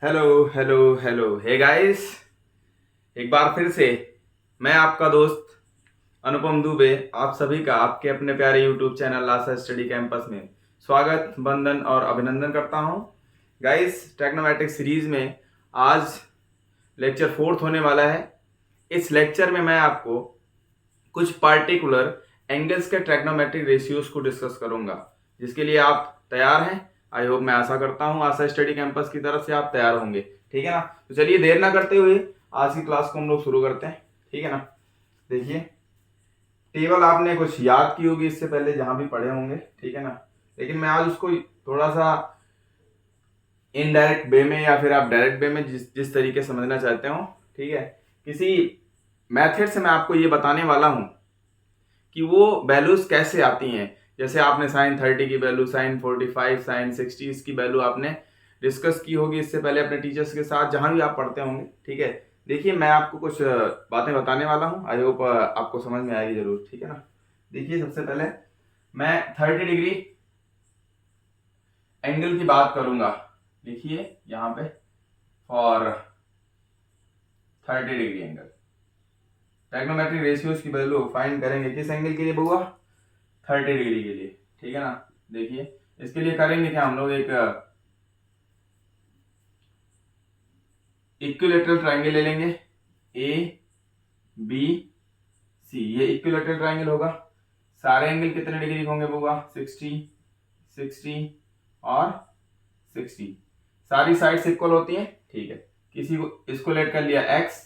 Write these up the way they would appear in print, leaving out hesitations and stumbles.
Hello hello hello hey guys. एक बार फिर से मैं आपका दोस्त अनुपम दुबे आप सभी का आपके अपने प्यारे यूट्यूब चैनल लासा स्टडी कैंपस में स्वागत वंदन और अभिनंदन करता हूं। गाइस, टेक्नोमैटिक सीरीज में आज लेक्चर फोर्थ होने वाला है। इस लेक्चर में मैं आपको कुछ पार्टिकुलर एंगल्स के ट्रैग्नोमेट्रिक रेशियोज को डिस्कस करूंगा, जिसके लिए आप तैयार हैं। आई होप, मैं आशा करता हूं आशा स्टडी कैंपस की तरफ से आप तैयार होंगे। ठीक है ना? तो चलिए देर ना करते हुए आज की क्लास को हम लोग शुरू करते हैं। ठीक है ना? देखिए, टेबल आपने कुछ याद की होगी इससे पहले, जहां भी पढ़े होंगे। ठीक है ना? लेकिन मैं आज उसको थोड़ा सा इनडायरेक्ट वे में या फिर आप डायरेक्ट वे में जिस जिस तरीके से समझना चाहते हो, ठीक है, किसी मेथड से मैं आपको ये बताने वाला हूं कि वो वैल्यूज कैसे आती हैं। जैसे आपने साइन 30 की वैल्यू, साइन 45, साइन 60 इसकी वैल्यू आपने डिस्कस की होगी इससे पहले अपने टीचर्स के साथ, जहां भी आप पढ़ते होंगे। ठीक है, देखिए मैं आपको कुछ बातें बताने वाला हूं। आई होप आपको समझ में आएगी जरूर। ठीक है ना? देखिए, सबसे पहले मैं 30 डिग्री एंगल की बात करूंगा। देखिए यहाँ पे for 30 degree angle trigonometric ratios की वैल्यू फाइंड करेंगे किस एंगल के लिए बुआ? 30 डिग्री के लिए। ठीक है ना? देखिए, इसके लिए करेंगे क्या हम लोग, एक इक्विलैटरल ट्रायंगल ले लेंगे। ए बी सी, ये इक्विलैटरल ट्रायंगल होगा। सारे एंगल कितने डिग्री के होंगे बुआ? 60, 60 और 60। सारी साइड्स इक्वल होती हैं। ठीक है, किसी को इसको लेट कर लिया x,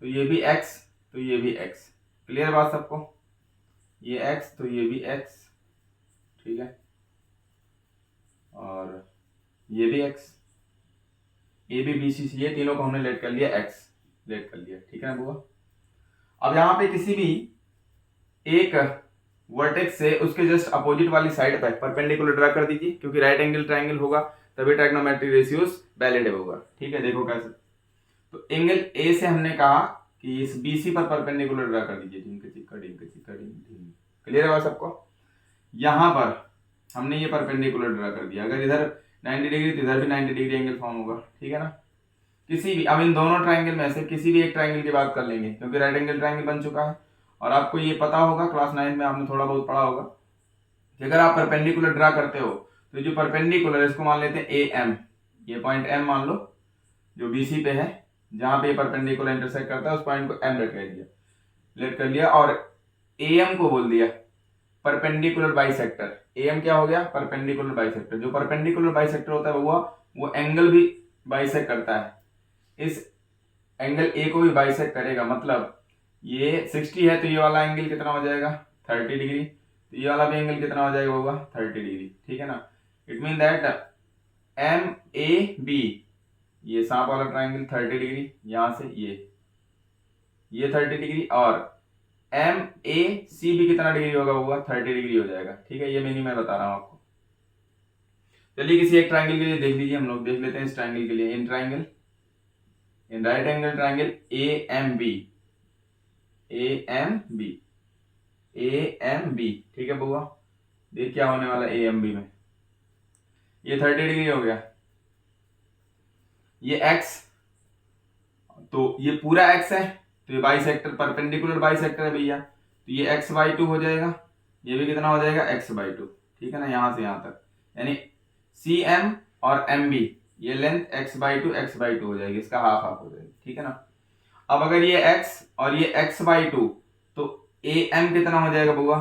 तो ये भी x, तो ये भी x। क्लियर बात सबको? ये x तो ये भी x। ठीक है, और ये भी x। A B B C C, ये तीनों को हमने लेट कर लिया x, लेट कर लिया। ठीक है बुआ? अब यहाँ पे किसी भी एक वर्टेक्स से उसके जस्ट अपोजिट वाली साइड पर परपेंडिकुलर ड्रा कर दीजिए, क्योंकि राइट एंगल ट्रायंगल होगा तभी ट्राइगोनोमेट्रिक रेशियोज वैलिड होगा। ठीक है, देखो कैसे। तो एंगल ए से हमने कहा कि इस बीसी पर परपेंडिकुलर ड्रा कर दीजिए। क्लियर है बात सबको? यहां पर हमने ये परपेंडिकुलर ड्रा कर दिया। अगर इधर 90 डिग्री तो इधर भी 90 डिग्री एंगल फॉर्म होगा। ठीक है ना? किसी भी, अब इन दोनों ट्रायंगल में से किसी भी एक ट्रायंगल की बात कर लेंगे, क्योंकि राइट एंगल ट्रायंगल बन चुका है। और आपको ये पता होगा, क्लास 9 में आपने थोड़ा बहुत पढ़ा होगा कि अगर आप परपेंडिकुलर ड्रा करते हो तो जो परपेंडिकुलर, इसको मान लेते हैं ए एम, ये पॉइंट एम मान लो जो बीसी पे है, जहां पे परपेंडिकुलर इंटरसेक्ट करता है उस पॉइंट को एम लेट कर लिया और ए एम को बोल दिया परपेंडिकुलर बाइसेक्टर। ए एम क्या हो गया? Perpendicular bisector. जो परपेंडिकुलर बाइसेक्टर होता है वो एंगल भी बाइसेक्ट करता है। इस एंगल ए को भी बाइसेक्ट करेगा। मतलब ये 60 है तो ये वाला एंगल कितना हो जाएगा? 30 डिग्री। तो ये वाला भी एंगल कितना हो जाएगा होगा? 30 डिग्री। ठीक है ना? It mean that M A B, ये सांप वाला ट्राइंगल 30 डिग्री, यहां से ये 30 डिग्री, और एम ए सी भी कितना डिग्री होगा? 30 डिग्री हो जाएगा। ठीक है, ये मैं बता रहा हूं आपको। चलिए किसी एक ट्राइंगल के लिए देख लीजिए, हम लोग देख लेते हैं इस ट्राइंगल के लिए। In right angle triangle A M B, A M B, A M B. ठीक है बुआ? देख क्या होने वाला ए एम बी में, ये 30 डिग्री हो गया, ये x, तो ये पूरा x है, तो ये बाइसेक्टर, परपेंडिकुलर बाइसेक्टर है भैया, तो ये x/2 हो जाएगा। ये भी कितना हो जाएगा? x/2। ठीक है ना? यहां से यहां तक, यानी सी एम और एम बी, ये लेंथ x/2 हो जाएगी, इसका हाफ हाफ हो जाएगी। ठीक है ना? अब अगर ये x और ये x/2, तो ए एम कितना हो जाएगा बुआ?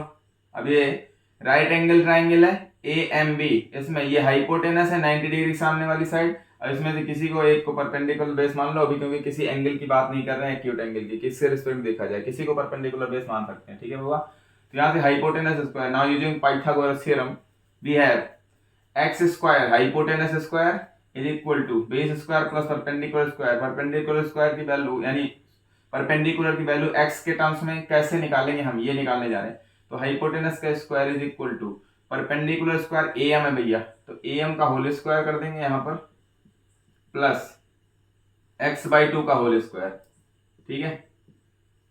अब ये राइट एंगल ट्राइंगल है ए एम बी, इसमें ये हाइपोटेनस है 90 डिग्री सामने वाली साइड, और इसमें से किसी को एक को परपेंडिकुलर बेस मान लो अभी, क्योंकि किसी एंगल की बात नहीं कर रहे हैं, एक्यूट एंगल की, किससे रिस्पेक्ट देखा जाए, किसी को परपेंडिकुलर बेस मान सकते हैं। ठीक है बुआ? तो यहाँ से hypotenuse square, now using Pythagoras theorem we have X square hypotenuse square is equal to base square plus perpendicular square. Perpendicular square की वैल्यू, यानी परपेंडिकुलर की वैल्यू x के टर्म्स में कैसे निकालेंगे, हम ये निकालने जा रहे हैं। तो हाइपोटेनस का square is equal to perpendicular square A M है भैया, तो ए एम का होल स्क्वायर कर देंगे यहाँ पर, प्लस x/2 का होल स्क्वायर। ठीक है,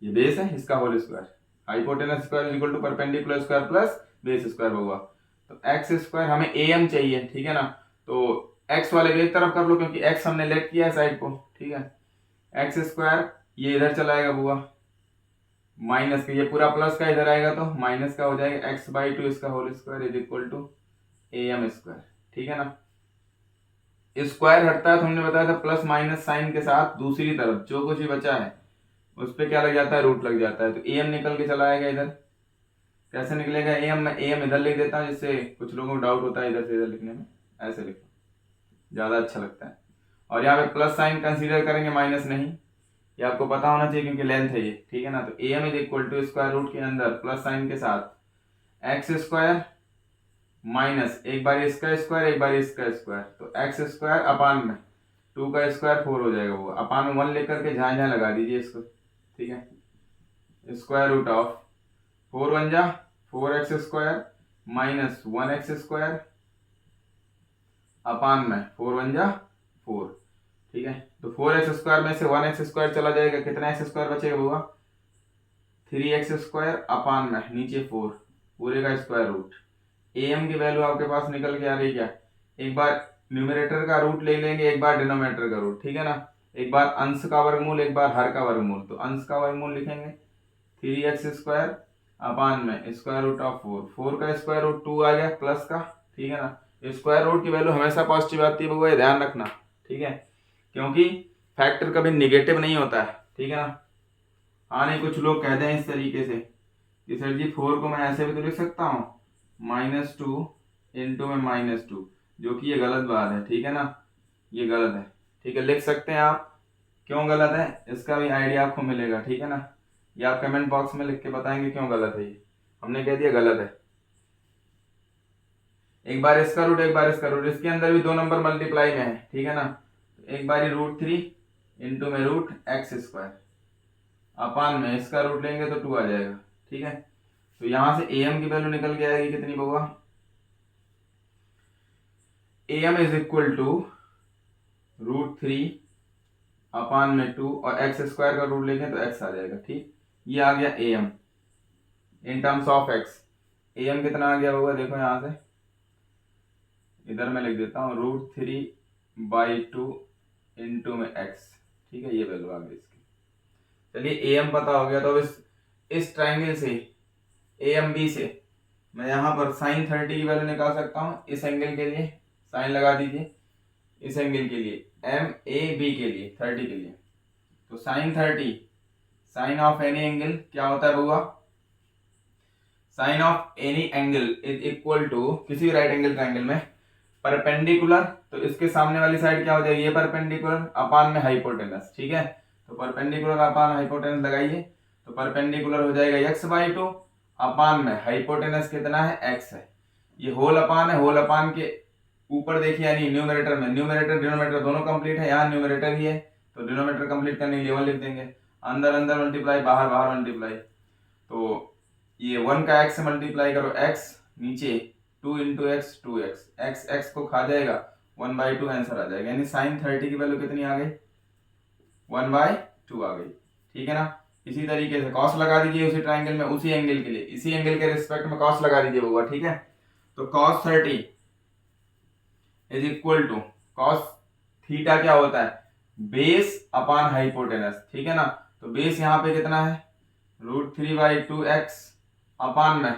ये बेस है, इसका whole square. Hypotenuse square is equal to perpendicular square plus base square होगा। तो एक्स स्क्वायर, हमें ए एम चाहिए। ठीक है ना? तो एक्स वाले भी एक तरफ कर लो क्योंकि एक्स हमने लेट किया है साइड को, ठीक है। एक्स स्क्वायर ये इधर चला आएगा बुआ, माइनस का ये पूरा प्लस का इधर आएगा तो माइनस का हो जाएगा, एक्स बाई टू इसका whole square is equal to A M square, ठीक है ना। स्क्वायर हटता है तो हमने बताया था प्लस माइनस साइन के साथ दूसरी तरफ जो कुछ भी बचा है उस पर क्या लग जाता है, रूट लग जाता है। तो ए एम निकल के चला आएगा इधर, कैसे निकलेगा ए एम, मैं ए एम इधर लिख देता हूँ जिससे कुछ लोगों को डाउट होता है इधर से इधर लिखने में, ऐसे लिखो ज्यादा अच्छा लगता है। और यहाँ पे प्लस साइन कंसीडर करेंगे, माइनस नहीं, ये आपको पता होना चाहिए क्योंकि लेंथ है ये, ठीक है ना। तो A M is equal to square root के अंदर प्लस साइन के साथ एक्स स्क्वायर माइनस एक बार इसका स्क्वायर एक बार इसका स्क्वायर, तो एक्स स्क्वायर अपान में 2 का स्क्वायर 4 हो जाएगा, वो अपान में 1 लेकर के जहाँ जहाँ लगा दीजिए इसको, ठीक है। स्क्वायर रूट ऑफ 4 1 जा 4x square minus 1x square upon में 4 1 जा 4, ठीक है। तो 4x स्क्वायर में से 1x स्क्वायर चला जाएगा, कितना x स्क्वायर बचेगा बुआ, 3x स्क्वायर अपान में नीचे 4 पूरे का स्क्वायर रूट। am की वैल्यू आपके पास निकल के आ रही क्या, एक बार न्यूमरेटर का रूट ले लेंगे एक बार डिनोमिनेटर का रूट, ठीक है ना। एक बार अंश का वर्गमूल एक बार हर का वर्गमूल, तो अंश का वर्गमूल लिखेंगे 3x स्क्वायर अपान में स्क्वायर रूट ऑफ 4 का स्क्वायर रूट 2 आ गया प्लस का, ठीक है ना। स्क्वायर रूट की वैल्यू हमेशा पॉजिटिव आती है वो ध्यान रखना, ठीक है, क्योंकि फैक्टर कभी निगेटिव नहीं होता है, ठीक है ना। हाँ नहीं, कुछ लोग कहते हैं इस तरीके से कि सर जी 4 को मैं ऐसे भी तो लिख सकता हूँ -2 इंटू में -2, जो कि ये गलत बात है, ठीक है ना, ये गलत है, ठीक है। लिख सकते हैं आप, क्यों गलत है इसका भी आइडिया आपको मिलेगा, ठीक है ना। ये आप कमेंट बॉक्स में लिख के बताएंगे क्यों गलत है, ये हमने कह दिया गलत है। एक बार इसका रूट एक बार इसका रूट, इसके अंदर भी 2 नंबर मल्टीप्लाई में है, ठीक है ना। एक बार √3 इंटू में रूट एक्स स्क्वायर अपान में इसका रूट लेंगे तो 2 आ जाएगा, ठीक है। तो यहां से am की वैल्यू निकल के आएगी कितनी बउआ, am इज इक्वल टू √3 अपान में 2 और एक्स स्क्वायर का रूट लेंगे तो x आ जाएगा, ठीक। ये आ गया am in terms of x। am कितना आ गया होगा, देखो यहां से इधर मैं लिख देता हूँ √3/2 इंटू में x, ठीक है, ये वैल्यू आ गई इसकी। चलिए am पता हो गया, तो इस ट्राइंगल से AMB से मैं यहाँ पर sin 30 की वैल्यू निकाल सकता हूँ। इस एंगल के लिए साइन लगा दीजिए, इस एंगल के लिए MAB के लिए 30 के लिए, तो sin 30 sine of any angle क्या होता है बउआ, sine of any angle is equal to किसी भी राइट एंगल ट्राइंगल में परपेंडिकुलर, तो इसके सामने वाली साइड क्या हो जाएगी, ये परपेंडिकुलर अपान में हाइपोटेनस, ठीक है। तो परपेंडिकुलर अपान हाइपोटेनस लगाइए, तो परपेंडिकुलर हो जाएगा x/2 अपान में हाइपोटेनस कितना है x है, ये होल अपान है, होल अपान के ऊपर देखिए यानी न्यूमरेटर में, न्यूमरेटर डिनोमिनेटर दोनों कंप्लीट है, यहाँ न्यूमरेटर ही है तो डिनोमिनेटर कंप्लीट करने के लिए 1 लिख देंगे, अंदर अंदर मल्टीप्लाई बाहर बाहर मल्टीप्लाई, तो ये 1 का x से मल्टीप्लाई करो x, नीचे 2 इंटू एक्स 2x, x को खा जाएगा 1/2 आंसर आ जाएगा, यानी sin 30 की वैल्यू कितनी आ गई 1/2 आ गई, ठीक है ना। इसी तरीके से कॉस लगा दीजिए उसी ट्राइंगल में, उसी एंगल के लिए, इसी एंगल के रिस्पेक्ट में कॉस लगा दीजिए होगा, ठीक है। तो cos 30 is equal to cos theta क्या होता है, बेस अपान हाइपोटेनस, ठीक है ना। तो बेस यहाँ पे कितना है √3/2x अपान में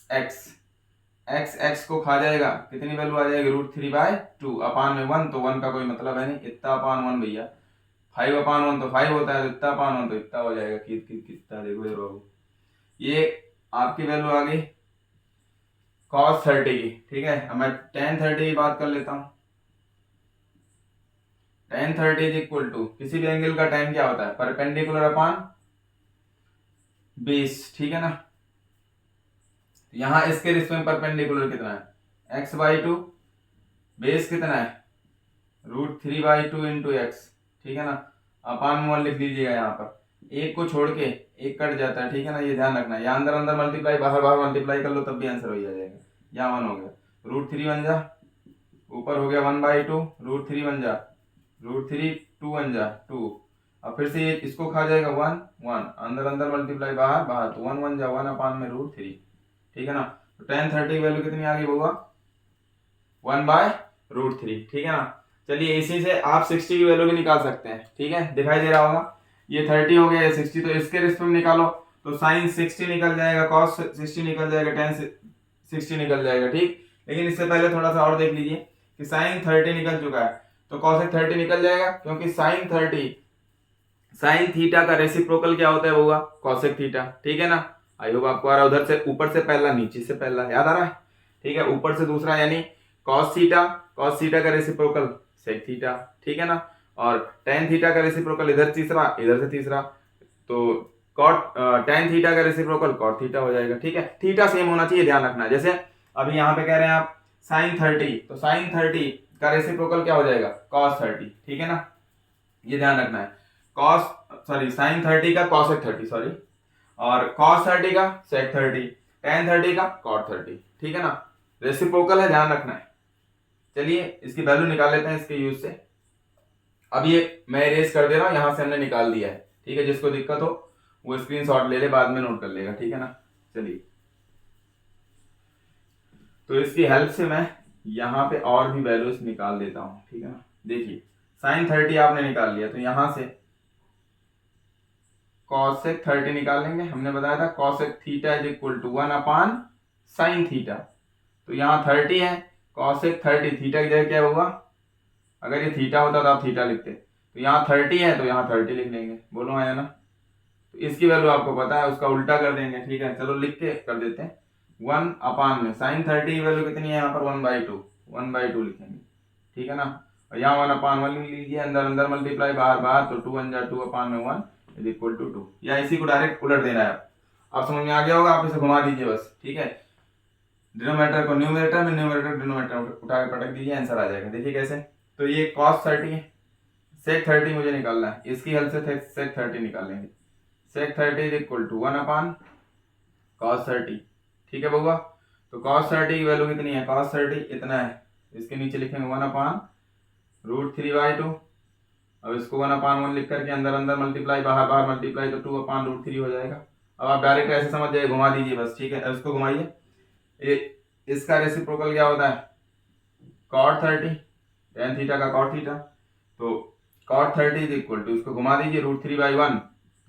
x को खा जाएगा, कितनी वैल्यू आ जाएगी √3/2 अपान में 1, तो 1 का कोई मतलब है नहीं, इतना अपान 1 भैया, 5 अपान 1 तो 5 होता है, तो इतना अपान 1 तो इतना हो जाएगा, कितना देखो ये बाबू, ये आपकी वैल्यू आ गई cos 30 की, ठीक है। अब मैं tan 30 की बात कर लेता हूँ, tan 30 इज इक्वल टू किसी भी एंगल का tan क्या होता है परपेंडिकुलर अपान बेस, ठीक है ना। यहाँ इसके रिस्पेक्ट में परपेंडिकुलर कितना है x/2, बेस कितना है √3/2 इंटू एक्स, ठीक है ना, अपान में 1 लिख दीजिएगा, यहाँ पर एक को छोड़ के एक कट जाता है, ठीक है ना, ये ध्यान रखना है, यहाँ अंदर अंदर मल्टीप्लाई बाहर बाहर मल्टीप्लाई कर लो तब भी आंसर हो जाएगा, यहाँ 1 हो गया, √3 1 जा ऊपर हो गया 1/2, √3 1 जा √3 2 1 जा 2, अब फिर से इसको खा जाएगा 1 1, अंदर अंदर मल्टीप्लाई बाहर बाहर, तो 1 1 जा 1 अपान में √3, ठीक है ना। तो tan 30 की वैल्यू कितनी आ गई होगा 1/, √3, ठीक है ना। चलिए इसी से आप 60 की वैल्यू भी निकाल सकते हैं, ठीक है, दिखाई दे रहा होगा। ये 30 हो गया, ये 60, तो इसके रिस्पेक्ट में निकालो तो साइन 60 निकल जाएगा, कॉस 60 निकल जाएगा, टेन 60 निकल जाएगा, ठीक। लेकिन इससे पहले थोड़ा सा और देख लीजिए कि साइन 30 निकल चुका है तो कॉसेक 30 निकल जाएगा, क्योंकि साइन 30 साइन थीटा का रेसिप्रोकल क्या होता है, वो कॉसेक थीटा, ठीक है ना। आई होप आपको आ रहा है। उधर से ऊपर से पहला, नीचे से पहला, याद आ रहा है, ठीक है। ऊपर से दूसरा यानी कॉस थीटा का रेसिप्रोकल सेक थीटा, ठीक है ना। और टेन थीटा का रेसिप्रोकल इधर तीसरा, इधर से तीसरा, तो कॉट टेन थीटा का रेसिप्रोकल कॉट थीटा हो जाएगा, ठीक है। थीटा सेम होना चाहिए, ध्यान रखना है। जैसे अभी यहाँ पे कह रहे हैं आप साइन 30, तो साइन 30 का रेसिप्रोकल क्या हो जाएगा, कॉस 30, ठीक है ना, ये ध्यान रखना है। साइन 30 का कॉसेक 30, सॉरी, और कॉस 30 का सेक 30, टेन 30 का कॉट 30, ठीक है ना, रेसिप्रोकल है, ध्यान रखना है। चलिए इसकी वैल्यू निकाल लेते हैं इसके यूज से। अब ये मैं इरेज कर दे रहा हूं, यहां से हमने निकाल दिया है, ठीक है। जिसको दिक्कत हो वो स्क्रीनशॉट ले ले, बाद में नोट कर लेगा, ठीक है ना। चलिए तो इसकी हेल्प से मैं यहाँ पे और भी वैल्यूज निकाल देता हूं, ठीक है ना। देखिए साइन 30 आपने निकाल लिया, तो यहां से कॉसेक 30 निकाल लेंगे। हमने बताया था cosec theta is equal to 1 upon sine theta, तो यहाँ 30 है, कॉसेक 30 थीटा की जगह क्या होगा, अगर ये थीटा होता तो आप थीटा लिखते, तो यहाँ 30 है तो यहाँ 30 लिख लेंगे, बोलो आया ना। तो इसकी वैल्यू आपको पता है, उसका उल्टा कर देंगे, ठीक है। चलो लिख के कर देते हैं, 1 अपान में साइन 30 की वैल्यू कितनी है यहाँ पर, 1/2 लिखेंगे, ठीक है ना। और यहाँ 1 अपान 1 लिख लीजिए, अंदर अंदर मल्टीप्लाई, बाहर बाहर, तो 2 1 जा 2 अपान में 1 इज इक्वल टू 2, या इसी को डायरेक्ट उलट देना है। आप समझ में आ गया होगा, आप इसे घुमा दीजिए बस, ठीक है। डिनोमिनेटर को न्यूमरेटर में, न्यूमरेटर डिनोमिनेटर उठा के पटक दीजिए, आंसर आ जाएगा। देखिए कैसे, तो ये कॉस 30 है, सेक 30 मुझे निकालना है, इसकी हेल्प से सेक 30 निकाल लेंगे। Sec 30 is equal to 1 upon cos 30, ठीक है बउआ। तो कॉस 30 की वैल्यू कितनी है, कॉस 30 इतना है, इसके नीचे लिखेंगे 1 अपान √3/2। अब इसको 1 अपान 1 लिख करके अंदर अंदर मल्टीप्लाई, बाहर बाहर मल्टीप्लाई, तो 2 अपान √3 हो जाएगा। अब आप डायरेक्ट ऐसे समझ जाइए, घुमा दीजिए बस, ठीक है। अब इसको घुमाइए, इसका रेसिप्रोकल क्या होता है, कॉट 30, टेन थीटा का कॉट थीटा, तो कॉट 30 इज इक्वल टू, इसको घुमा दीजिए √3/1,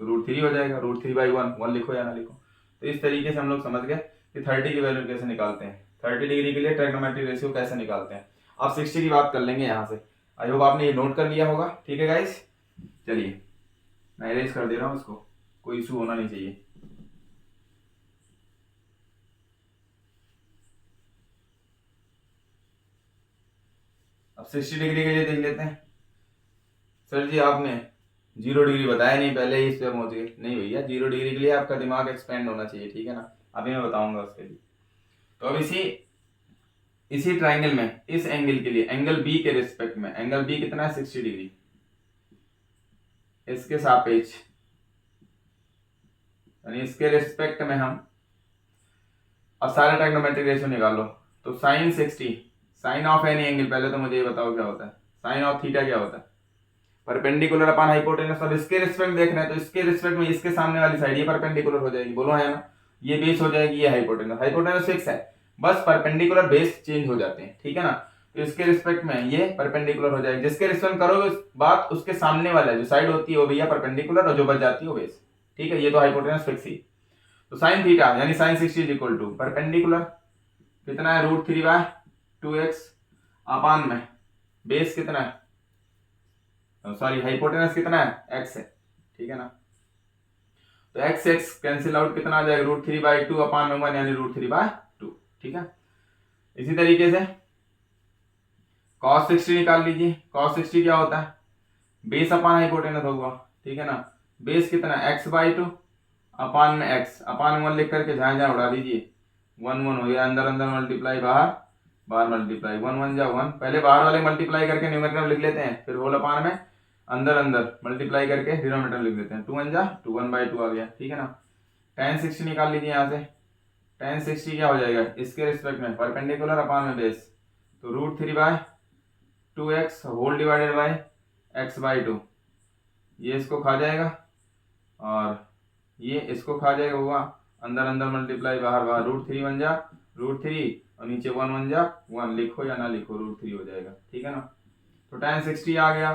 तो √3 हो जाएगा, √3/1, 1 लिखो या ना लिखो। तो इस तरीके से हम लोग समझ गए कि 30 की वैल्यू कैसे निकालते हैं, 30 डिग्री के लिए ट्रिग्नोमेट्रिक रेशियो कैसे निकालते हैं। अब 60 की बात कर लेंगे यहाँ से। आई होप आपने ये नोट कर लिया होगा, ठीक है गाइस। चलिए मैं इरेज कर दे रहा हूँ इसको, कोई इशू होना नहीं चाहिए। अब 60 डिग्री के लिए देख लेते हैं। सर जी आपने 0 डिग्री बताया नहीं, पहले ही इस पे पहुंच गए। नहीं भैया, 0 डिग्री के लिए आपका दिमाग एक्सपेंड होना चाहिए, ठीक है ना। अभी मैं बताऊंगा उसके लिए। तो अब इसी ट्राइंगल में इस एंगल के लिए, एंगल बी के रिस्पेक्ट में, एंगल बी कितना है 60 डिग्री, इसके सापेक्ष यानी इसके रिस्पेक्ट में हम अब सारे ट्राइग्नोमेट्रिक रेशियो निकाल लो। तो sine 60, sine of any angle, पहले तो मुझे ये बताओ क्या होता है, साइन ऑफ थीटा क्या होता है, परपेंडिकुलर अपॉन हाइपोटेनस। अब इसके रिस्पेक्ट देख रहे हैं तो इसके रिस्पेक्ट में इसके सामने वाली साइड ये परपेंडिकुलर हो जाएगी, बोलो है ना। ये बेस हो जाएगी, ये हाइपोटेनस, हाइपोटेनस फिक्स है, बस परपेंडिकुलर बेस चेंज हो जाते हैं, ठीक है ना। तो इसके रिस्पेक्ट में ये परपेंडिकुलर हो जाएगी, जिसके रिस्पेक्ट करोगे बात उसके सामने वाला जो साइड होती है वो भैया परपेंडिकुलर, और जो बच जाती है वो बेस, ठीक है। ये तो हाइपोटेनस फिक्स ही। तो साइन थीटा यानी sine 60 is equal to perpendicular कितना है, √3/2x अपान में बेस कितना है, सॉरी हाइपोटेनस कितना है, x है, ठीक है ना। तो x कैंसिल आउट, कितना आ जाएगा, √3/2 अपान में 1 यानी √3/2, ठीक है। इसी तरीके से cos 60 निकाल लीजिए। cos 60 क्या होता है, बेस अपान हाइपोटेनस होगा, ठीक है ना। बेस कितना x/2 अपान में x, अपान 1 लिख करके जहां जहां उड़ा दीजिए, 1 1 हो गया, अंदर अंदर मल्टीप्लाई, बाहर बाहर मल्टीप्लाई, 1 1 जा 1, पहले बाहर वाले मल्टीप्लाई करके न्यूमरेटर लिख लेते हैं, फिर होल अपान में अंदर अंदर मल्टीप्लाई करके डिनोमिनेटर लिख देते हैं, 2 1 जा 2, 1/2 आ गया, ठीक है ना। tan 60 निकाल लीजिए यहाँ से। tan 60 क्या हो जाएगा, इसके रिस्पेक्ट में परपेंडिकुलर अपान में बेस, तो √3/2x whole divided by x/2, ये इसको खा जाएगा और ये इसको खा जाएगा, हुआ अंदर अंदर मल्टीप्लाई, बाहर बाहर, √3 1 जा √3 और नीचे 1 1 जा 1, लिखो या ना लिखो √3 हो जाएगा, ठीक है ना। तो tan 60 आ गया,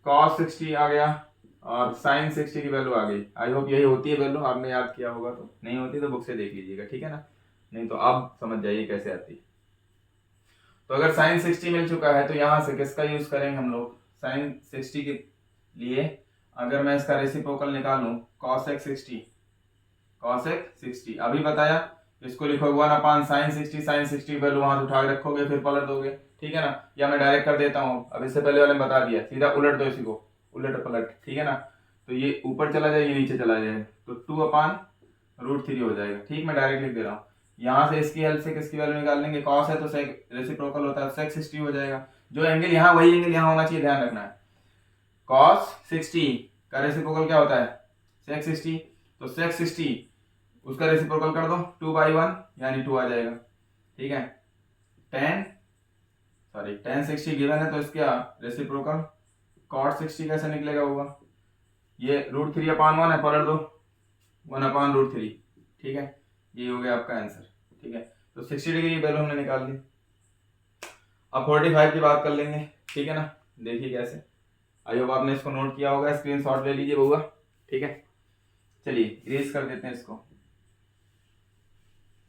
cos 60 आ गया और sin 60 की वैल्यू आ गई। आई होप यही होती है वैल्यू, आपने याद किया होगा, तो नहीं होती तो बुक से देख लीजिएगा, ठीक है ना, नहीं तो आप समझ जाइए कैसे आती है। तो अगर sin 60 मिल चुका है तो यहाँ से किसका यूज करेंगे हम लोग, sin 60 के लिए अगर मैं इसका रेसिप्रोकल निकालूं cos x 60 अभी बताया, इसको लिखोगे 1/sin 60 वैल्यू वहां से उठा के रखोगे फिर पलट दोगे, ठीक है ना, या मैं डायरेक्ट कर देता हूँ, अब इससे पहले वाले में बता दिया, सीधा उलट दो इसी को, उलट पलट, ठीक है ना। तो ये ऊपर चला जाए, ये नीचे चला जाए, तो 2/√3 हो जाएगा, ठीक, मैं डायरेक्ट लिख दे रहा हूँ। यहाँ से इसकी हेल्प से किसकी वैल्यू निकाल लेंगे, cos है तो sec रेसिप्रोकल होता है sec 60 हो जाएगा, जो एंगल यहाँ वही एंगल यहाँ होना चाहिए, ध्यान रखना है। cos 60 का रेसिप्रोकल क्या होता है, sec 60, तो sec 60 उसका रेसिप्रोकल कर दो 2/1 यानी 2 आ जाएगा, ठीक है। tan 60 गिवन है तो इसका रेसिप्रोकल cot 60 कैसे निकलेगा होगा, ये √3/1 है, पलट दो 1/√3, ठीक है, ये हो गया आपका आंसर, ठीक है। तो 60 डिग्री की वैल्यू हमने निकाल ली। अब 45 की बात कर लेंगे, ठीक है ना, देखिए कैसे, आई होप आपने इसको नोट किया होगा, स्क्रीनशॉट ले लीजिए बउआ, ठीक है। चलिए इरेज कर देते हैं इसको।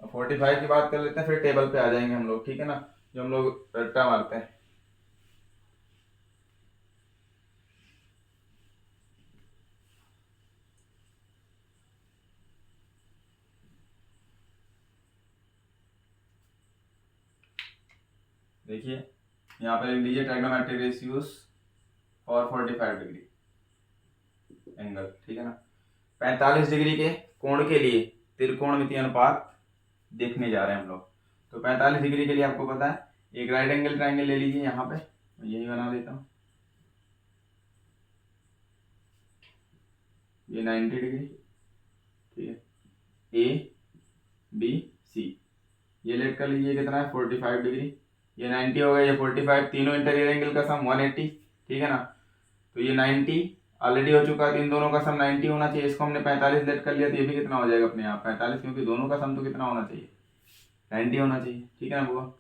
अब 45 की बात कर लेते हैं, फिर टेबल पे आ जाएंगे हम लोग, ठीक है ना, जो हम लोग रट्टा मारते हैं। देखिए यहाँ पे लिख लीजिए ट्राइगोनोमेट्रिक रेशियोज और 45 डिग्री एंगल, ठीक है ना। 45 डिग्री के कोण के लिए त्रिकोणमितीय अनुपात देखने जा रहे हैं हम लोग। तो 45 डिग्री के लिए आपको पता है, एक राइट एंगल ट्राइंगल ले लीजिए, यहाँ पे यही बना देता हूँ, ये 90 डिग्री, ठीक है, ए बी सी, ये लेट कर लीजिए कितना है 45 डिग्री, ये 90 हो गया, ये 45, तीनों इंटीरियर एंगल का सम 180, ठीक है ना। तो ये 90 ऑलरेडी हो चुका है, इन दोनों का सम 90 होना चाहिए, इसको हमने 45 लेट कर लिया, तो ये भी कितना हो जाएगा अपने आप 45, क्योंकि दोनों का सम तो कितना होना चाहिए 90 होना चाहिए, ठीक है ना बुआ।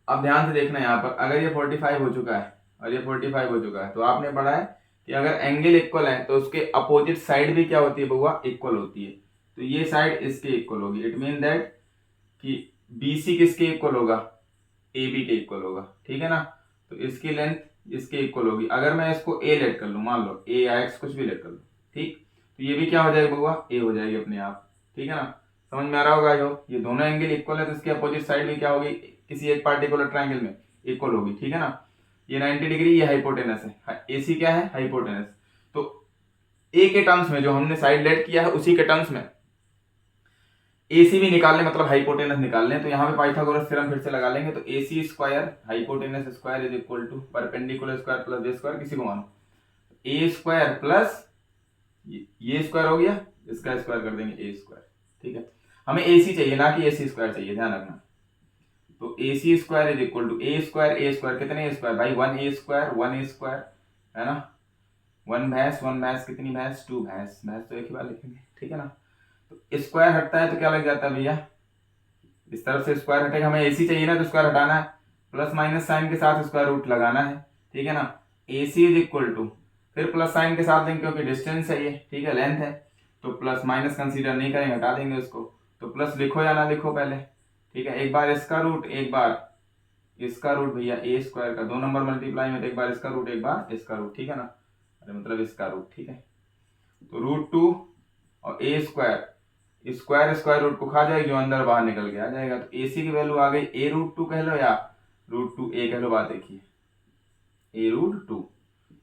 अब ध्यान से देखना यहाँ पर, अगर ये 45 हो चुका है और ये 45 हो चुका है, तो आपने पढ़ा है कि अगर एंगल इक्वल है तो उसके अपोजिट साइड भी क्या होती है बुआ, इक्वल होती है। तो ये साइड इसके इक्वल होगी, इट मीन दैट कि BC किसके इक्वल होगा, AB के इक्वल होगा, ठीक है ना। तो इसकी लेंथ इसके इक्वल होगी, अगर मैं इसको A लेट कर लूँ, मान लो A या X कुछ भी लेट कर लूँ, ठीक, तो ये भी क्या हो जाएगा बुआ, A हो जाएगी अपने आप, ठीक है ना। समझ में आ रहा होगा जो, ये दोनों एंगल इक्वल है तो इसके अपोजिट साइड भी क्या होगी, किसी एक पार्टिकुलर ट्राइंगल में इक्वल होगी, ठीक है ना। ये 90 डिग्री, ये हाइपोटेनस है, AC क्या है, हाइपोटेनस। तो A के टर्म्स में जो हमने साइड लेट किया है उसी के टर्म्स में AC भी निकाल लें, मतलब हाइपोटेनस निकाल लें, तो यहाँ पे पाइथागोरस थ्योरम फिर से लगा लेंगे, तो AC square hypotenuse square is equal to perpendicular square plus B square, किसी को मानो, A स्क्वायर प्लस ये स्क्वायर हो गया, इसका स्क्वायर कर देंगे A स्क्वायर, ठीक है। हमें AC चाहिए ना कि AC स्क्वायर चाहिए, ध्यान रखना। तो AC square is equal to A square कितने स्क्वायर भाई, 1A स्क्वायर है ना, 1 भैंस कितनी भैंस, 2 भैंस तो एक ही बार लिखेंगे, ठीक है ना। तो स्क्वायर हटता है तो क्या लग जाता है भैया, इस तरफ से स्क्वायर हटेगा, हमें AC चाहिए ना तो स्क्वायर हटाना है, प्लस माइनस साइन के साथ स्क्वायर रूट लगाना है, ठीक है ना। AC इज इक्वल टू, फिर प्लस साइन के साथ देंगे क्योंकि डिस्टेंस है ये, ठीक है, लेंथ है, तो प्लस माइनस कंसीडर नहीं करेंगे, हटा देंगे उसको, तो प्लस लिखो या ना लिखो पहले, ठीक है, एक बार इसका रूट एक बार इसका रूट भैया A स्क्वायर का 2 नंबर मल्टीप्लाई में, तो एक बार इसका रूट एक बार इसका रूट, ठीक है ना, अरे मतलब इसका रूट, ठीक है। तो √2 और A स्क्वायर रूट को खा जाएगी, जो अंदर बाहर निकल के आ जाएगा, तो AC की वैल्यू आ गई A√2 कह लो या √2A कह लो, बात देखिए A√2,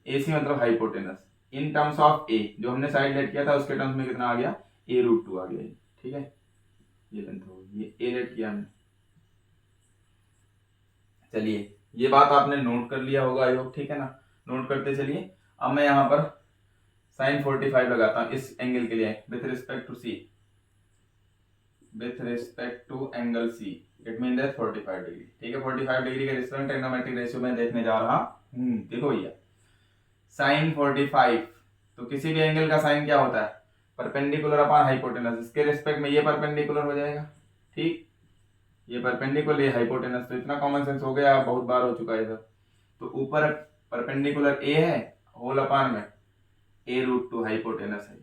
AC मतलब hypotenuse, in terms of A जो हमने साइड लेट किया था उसके टर्म्स में कितना आ गया, A√2 आ गया, ठीक है, ये लेंथ होगी, ये A लेट किया हमने। चलिए ये बात आपने नोट कर लिया होगा आई होप, ठीक है ना, नोट करते चलिए। अब मैं यहाँ पर sin 45 लगाता हूँ इस एंगल के लिए with respect to angle C, it mean that 45 degree, ठीक है। 45 डिग्री का डिफरेंट ट्रिग्नोमेट्रिक रेशियो में देखने जा रहा देखो भैया sin 45, तो किसी भी एंगल का साइन क्या होता है, परपेंडिकुलर अपॉन हाइपोटेनस, इसके रिस्पेक्ट में ये परपेंडिकुलर हो जाएगा, ठीक, ये परपेंडिकुलर ये हाइपोटेनस। तो इतना कॉमन सेंस हो गया, बहुत बार हो चुका है सब। तो ऊपर परपेंडिकुलर ए है, होल अपॉन में a√2 हाइपोटेनस है,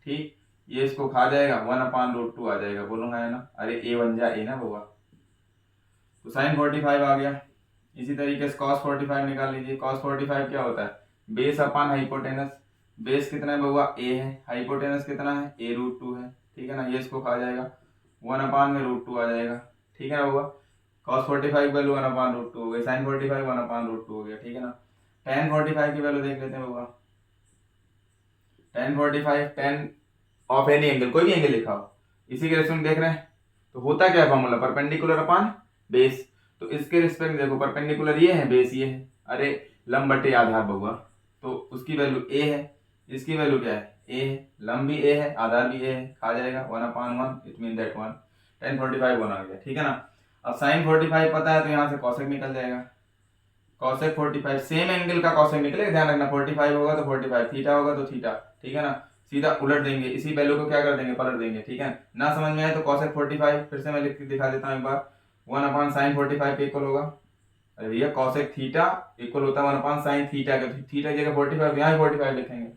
ठीक, ये इसको खा जाएगा, 1/√2 आ जाएगा, बोलो है ना, अरे a बन जा a ना बउआ। तो sin 45 आ गया। इसी तरीके से cos 45 निकाल लीजिए। cos 45 क्या होता है, बेस अपॉन हाइपोटेनस, बेस कितना है बउआ a है, हाइपोटेनस कितना है a√2 है, ठीक है ना, ये इसको खा जाएगा, 1/√2 आ जाएगा, ठीक है ना बउआ। cos 45 वैल्यू 1/√2 हो गई, sin 45 1/√2 हो गया, ठीक है ना। tan 45 की वैल्यू देख लेते हैं बउआ। tan 45 tan of any angle, कोई भी एंगल लिखा हो, इसी के रिस्पेक्ट देख रहे हैं। तो होता क्या है फॉर्मूला, परपेंडिकुलर अपॉन बेस। तो इसके रिस्पेक्ट देखो, परपेंडिकुलर ये है, बेस ये है, अरे लंब बटे आधार बउआ, तो उसकी वैल्यू a है, इसकी वैल्यू क्या है a है, लंब भी a है, आधार भी a है, खा जाएगा 1/1, इट मीन दैट 1। tan 45 1 आ गया, ठीक है ना। अब sin 45 पता है, तो यहाँ से cosec निकल जाएगा, cosec 45 सेम एंगल का cosec निकलेगा, ध्यान रखना 45 होगा तो 45, थीटा होगा तो थीटा, ठीक है ना, सीधा उलट देंगे, इसी वैल्यू को क्या कर देंगे, पलट देंगे, ठीक है ना। समझ में आए तो cosec 45 फिर से मैं लिख के दिखा देता हूँ एक बार, 1/sin 45 इक्वल होगा, अरे भैया cosec थीटा इक्वल होता है 1/sin थीटा का, थीटा की जगह 45, यहाँ 45 लिखेंगे,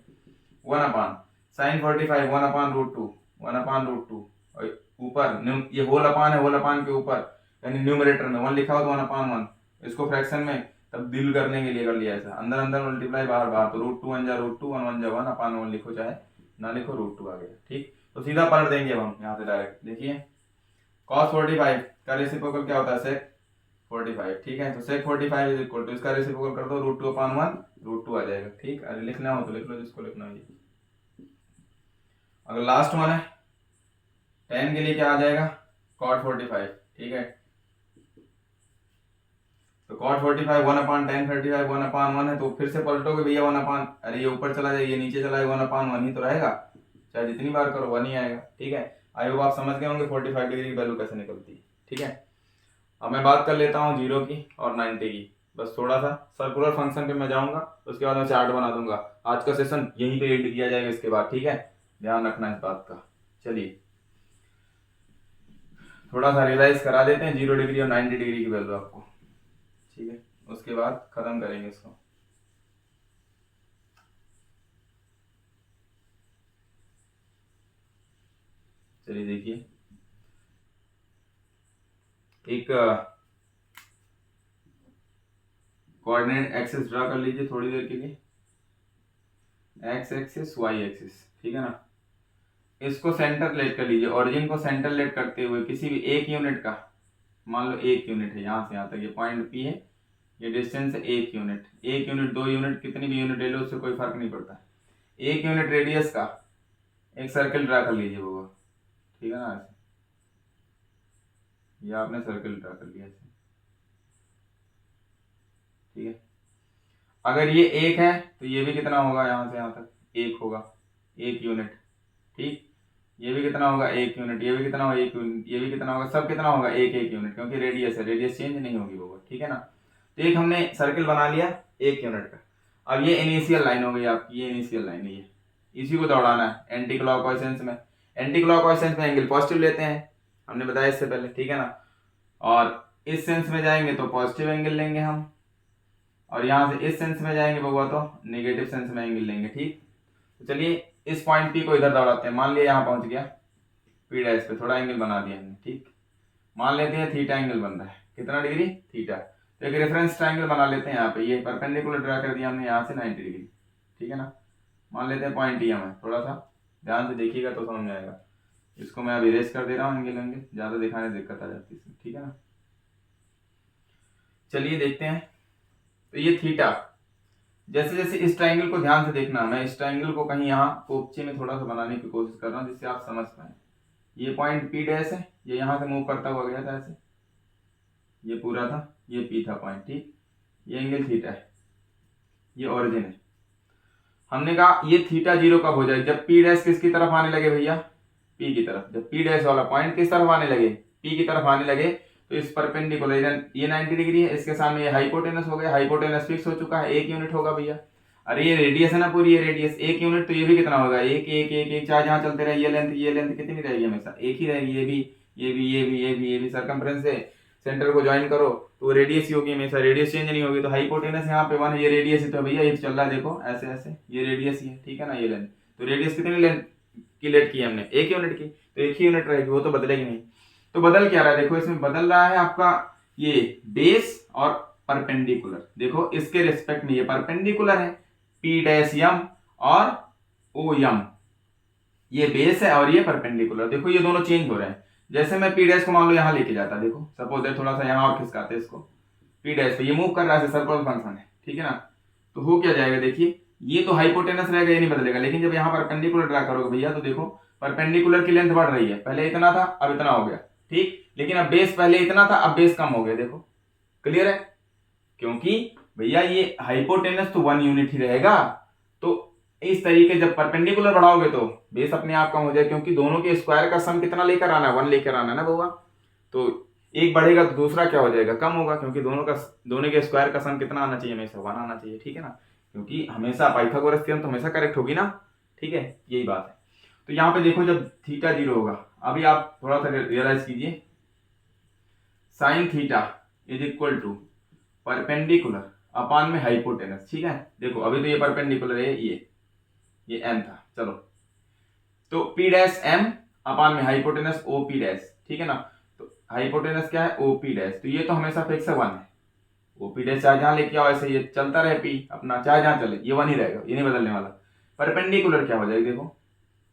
1/sin 45 1/√2, 1/√2, और ऊपर ये होल अपान है, होल अपान के ऊपर यानी न्यूमरेटर में 1 लिखा हो तो 1/1, इसको फ्रैक्शन में तब्दील करने के लिए कर लिया ऐसा, अंदर अंदर मल्टीप्लाई बाहर बाहर, तो √2 1 जा √2, 1 1 जा 1/1 लिखो चाहे ना लिखो, √2 आ गया, ठीक। तो सीधा पलट देंगे अब हम यहाँ से डायरेक्ट, देखिए cos 45 का रेसिप्रोकल क्या होता है, sec 45, ठीक है। तो sec 45 इज इक्वल टू, इसका रेसिप्रोकल कर दो, √2/1, √2 आ जाएगा, ठीक। अरे लिखना हो तो लिख लो, जिसको लिखना है। अगर लास्ट वन है tan के लिए क्या आ जाएगा, cot 45, ठीक है। तो cot 45 1/tan 35 1/1 है, तो फिर से पलटोगे भैया 1/, अरे ये ऊपर चला जाए, ये नीचे चला जाए, 1/1 ही तो रहेगा, चाहे जितनी बार करो 1 ही आएगा, ठीक है। आई होप आप समझ गए होंगे 45 डिग्री की वैल्यू कैसे निकलती है, ठीक है। अब मैं बात कर लेता हूँ 0 की और 90 की, बस थोड़ा सा सर्कुलर फंक्शन पे मैं जाऊंगा, उसके बाद मैं चार्ट बना दूंगा। आज का सेशन यहीं पे एंड किया जाएगा इसके बाद, ठीक है, ध्यान रखना इस बात का। चलिए थोड़ा सा रियलाइज करा देते हैं 0 डिग्री और 90 डिग्री की वैल्यू आपको, ठीक है, उसके बाद खत्म करेंगे इसको। चलिए देखिए, एक कोऑर्डिनेट एक्सिस ड्रा कर लीजिए थोड़ी देर के लिए, एक्स एक्सिस वाई एक्सिस, ठीक है ना। इसको सेंटर लेट कर लीजिए, ओरिजिन को सेंटर लेट करते हुए किसी भी एक यूनिट का, मान लो 1 यूनिट है यहाँ से यहाँ तक, ये पॉइंट पी है, ये डिस्टेंस है 1 यूनिट, 1 यूनिट 2 यूनिट कितनी भी यूनिट ले लो उससे कोई फर्क नहीं पड़ता, 1 यूनिट रेडियस का एक सर्कल ड्रा कर लीजिए वो, ठीक है ना, ऐसे ये आपने सर्कल ड्रा कर लिया ऐसे, ठीक है। अगर ये 1 है तो ये भी कितना होगा, यहाँ से यहाँ तक 1 होगा, 1 यूनिट, ठीक। ये भी कितना होगा 1 यूनिट, ये भी कितना होगा 1 यूनिट, ये भी कितना होगा, सब कितना होगा 1 1 यूनिट, क्योंकि रेडियस है, रेडियस चेंज नहीं होगी वो, ठीक है ना। तो एक हमने सर्कल बना लिया 1 यूनिट का। अब ये इनिशियल लाइन हो गई आपकी, ये इनिशियल लाइन है, ये इसी को दौड़ाना है एंटी क्लॉकवाइज सेंस में। एंटी क्लॉकवाइज सेंस में एंगल पॉजिटिव लेते हैं, हमने बताया इससे पहले, ठीक है ना। और इस सेंस में जाएंगे तो पॉजिटिव एंगल लेंगे हम, और यहाँ से इस सेंस में जाएंगे बउआ तो नेगेटिव सेंस में एंगल लेंगे, ठीक। तो चलिए इस पॉइंट पी को इधर दौड़ाते हैं, मान लिया यहाँ पहुंच गया पी डैश पे, थोड़ा एंगल बना दिया हमने, ठीक। मान लेते हैं थीटा एंगल बन रहा है, कितना डिग्री, थीटा। तो एक रेफरेंस ट्रायंगल बना लेते हैं यहाँ पे, ये परपेंडिकुलर ड्रा कर दिया हमने यहाँ से 90 डिग्री, ठीक है ना। मान लेते हैं पॉइंट ई हमें, थोड़ा सा ध्यान से देखिएगा तो समझ में आएगा। इसको मैं अब इरेज कर दे रहा हूँ, एंगल एंगल ज़्यादा दिखाने दिक्कत आ जाती है, ठीक है ना। चलिए देखते हैं, तो ये थीटा, जैसे जैसे इस ट्रायंगल को ध्यान से देखना, मैं इस ट्रायंगल को कहीं यहाँ कोपचे में थोड़ा सा बनाने की कोशिश कर रहा हूँ जिससे आप समझ पाए। ये पॉइंट पी डैश है, ये यहाँ से मूव करता हुआ गया था ऐसे, ये पूरा था, ये पी था पॉइंट, ठीक। ये एंगल थीटा है, ये ओरिजिन है। हमने कहा ये थीटा 0 कब हो जाए, जब पी डैश किसकी तरफ आने लगे भैया, पी की तरफ। जब पी डैश वाला पॉइंट किस तरफ आने लगे, पी की तरफ आने लगे, तो इस परपेंडिकुलर ये 90 डिग्री है, इसके सामने ये हाइपोटेनस हो गया, हाइपोटेनस फिक्स हो चुका है, 1 यूनिट होगा भैया। अरे ये रेडियस है ना पूरी, ये रेडियस 1 यूनिट, तो ये भी कितना होगा, एक एक एक एक, चार जहाँ चलते रहे, ये लेंथ कितनी रहेगी हमेशा एक ही रहेगी, ये भी ये भी ये भी ये भी ये भी सर्कमफ्रेंस से सेंटर को ज्वाइन करो तो रेडियस ही होगी हमेशा, रेडियस चेंज नहीं होगी। तो हाइपोटेनस यहाँ पे 1 है, ये रेडियस है, तो भैया ये चल रहा है देखो ऐसे ऐसे, ये रेडियस ही है, ठीक है ना, ये लेंथ। तो रेडियस कितनी लेंथ की लेट की हमने, 1 यूनिट की, तो 1 ही यूनिट रहेगी, वो तो बदलेगी नहीं। तो बदल क्या रहा है देखो, इसमें बदल रहा है आपका ये बेस और परपेंडिकुलर। देखो इसके रिस्पेक्ट में ये परपेंडिकुलर है, पी डैश यम और ओ यम, ये बेस है और ये परपेंडिकुलर। देखो ये दोनों चेंज हो रहे हैं। जैसे मैं पी डैश को मान लो यहाँ लेके जाता, देखो सपोज दैट थोड़ा सा यहाँ और खिसकाते इसको, पी डैश पे ये मूव कर रहा है, सर्कुलर फंक्शन है, ठीक है ना। तो हो क्या जाएगा, देखिए ये तो हाइपोटेनस रहेगा, ये नहीं बदलेगा, लेकिन जब यहाँ परपेंडिकुलर ड्रा करोगे भैया तो देखो परपेंडिकुलर की लेंथ बढ़ रही है, पहले इतना था अब इतना हो गया, ठीक, लेकिन अब बेस पहले इतना था अब बेस कम हो गया, देखो क्लियर है, क्योंकि भैया ये हाइपोटेनस तो 1 यूनिट ही रहेगा। तो इस तरीके जब परपेंडिकुलर बढ़ाओगे तो बेस अपने आप कम हो जाए, क्योंकि दोनों के स्क्वायर का सम कितना लेकर आना है, 1 लेकर आना है ना बउआ। तो एक बढ़ेगा तो दूसरा क्या हो जाएगा, कम होगा, क्योंकि दोनों के स्क्वायर का सम कितना आना चाहिए, हमेशा 1 आना चाहिए, ठीक है ना, क्योंकि हमेशा पाइथागोरस थ्योरम तो हमेशा करेक्ट होगी ना, ठीक है, यही बात है। तो यहाँ पे देखो जब थीटा 0 होगा, अभी आप थोड़ा सा रियलाइज कीजिए, sine theta is equal to perpendicular upon में हाइपोटेनस, ठीक है। देखो अभी तो ये परपेंडिकुलर है, ये m था, चलो तो p डैश m अपान में हाइपोटेनस ओ पी डैश, ठीक है ना। तो हाइपोटेनस क्या है, ओ पी डैश, तो ये तो हमेशा फिक्स है 1 है, ओ पी डैश चाहे जहां लेके आओ ऐसे ये चलता रहे p अपना, चाहे जहां चले ये 1 ही रहेगा, ये नहीं बदलने वाला। परपेंडिकुलर क्या हो जाएगा, देखो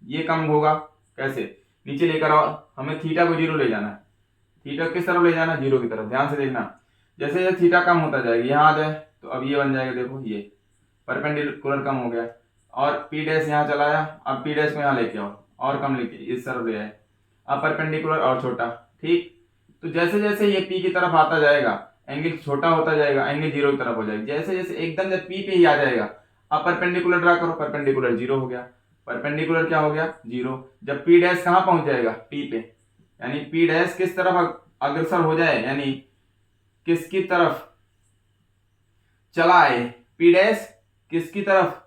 ये कम होगा, कैसे, नीचे लेकर आओ, हमें थीटा को 0 ले जाना है, थीटा किस तरफ ले जाना है, 0 की तरफ, ध्यान से देखना, जैसे जैसे थीटा कम होता जाएगा यहाँ आ जाए तो अब ये बन जाएगा, देखो ये परपेंडिकुलर कम हो गया, और पी डैश यहाँ चलाया, अब पी डैश को यहाँ लेके आओ और कम लेके इस तरफ ले आए, अब परपेंडिकुलर और छोटा, ठीक। तो जैसे जैसे ये पी की तरफ आता जाएगा एंगल छोटा होता जाएगा, एंगल 0 की तरफ हो जाएगा, जैसे जैसे एकदम जब पी पे ही आ जाएगा, अब परपेंडिकुलर ड्रा करो, परपेंडिकुलर 0 हो गया, परपेंडिकुलर क्या हो गया 0। जब पी डैश कहाँ पहुंच जाएगा, पी पे, यानी पी डैश किस तरफ अग्रसर हो जाए, यानी किसकी तरफ चला आए, पी डैश किसकी तरफ,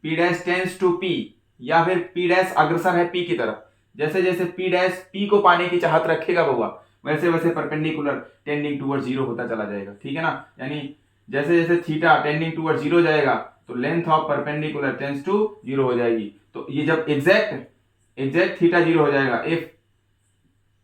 P dash tends to P, या फिर पी डैश अग्रसर है पी की तरफ। जैसे जैसे पी डैश पी को पाने की चाहत रखेगा बउआ, वैसे वैसे परपेंडिकुलर टेंडिंग टूवर्ड 0 होता चला जाएगा, ठीक है ना। यानी जैसे जैसे थीटा टेंडिंग टूवर्ड 0 जाएगा तो length of perpendicular tends to 0 हो जाएगी। तो ये जब एग्जैक्ट थीटा 0 हो जाएगा, इफ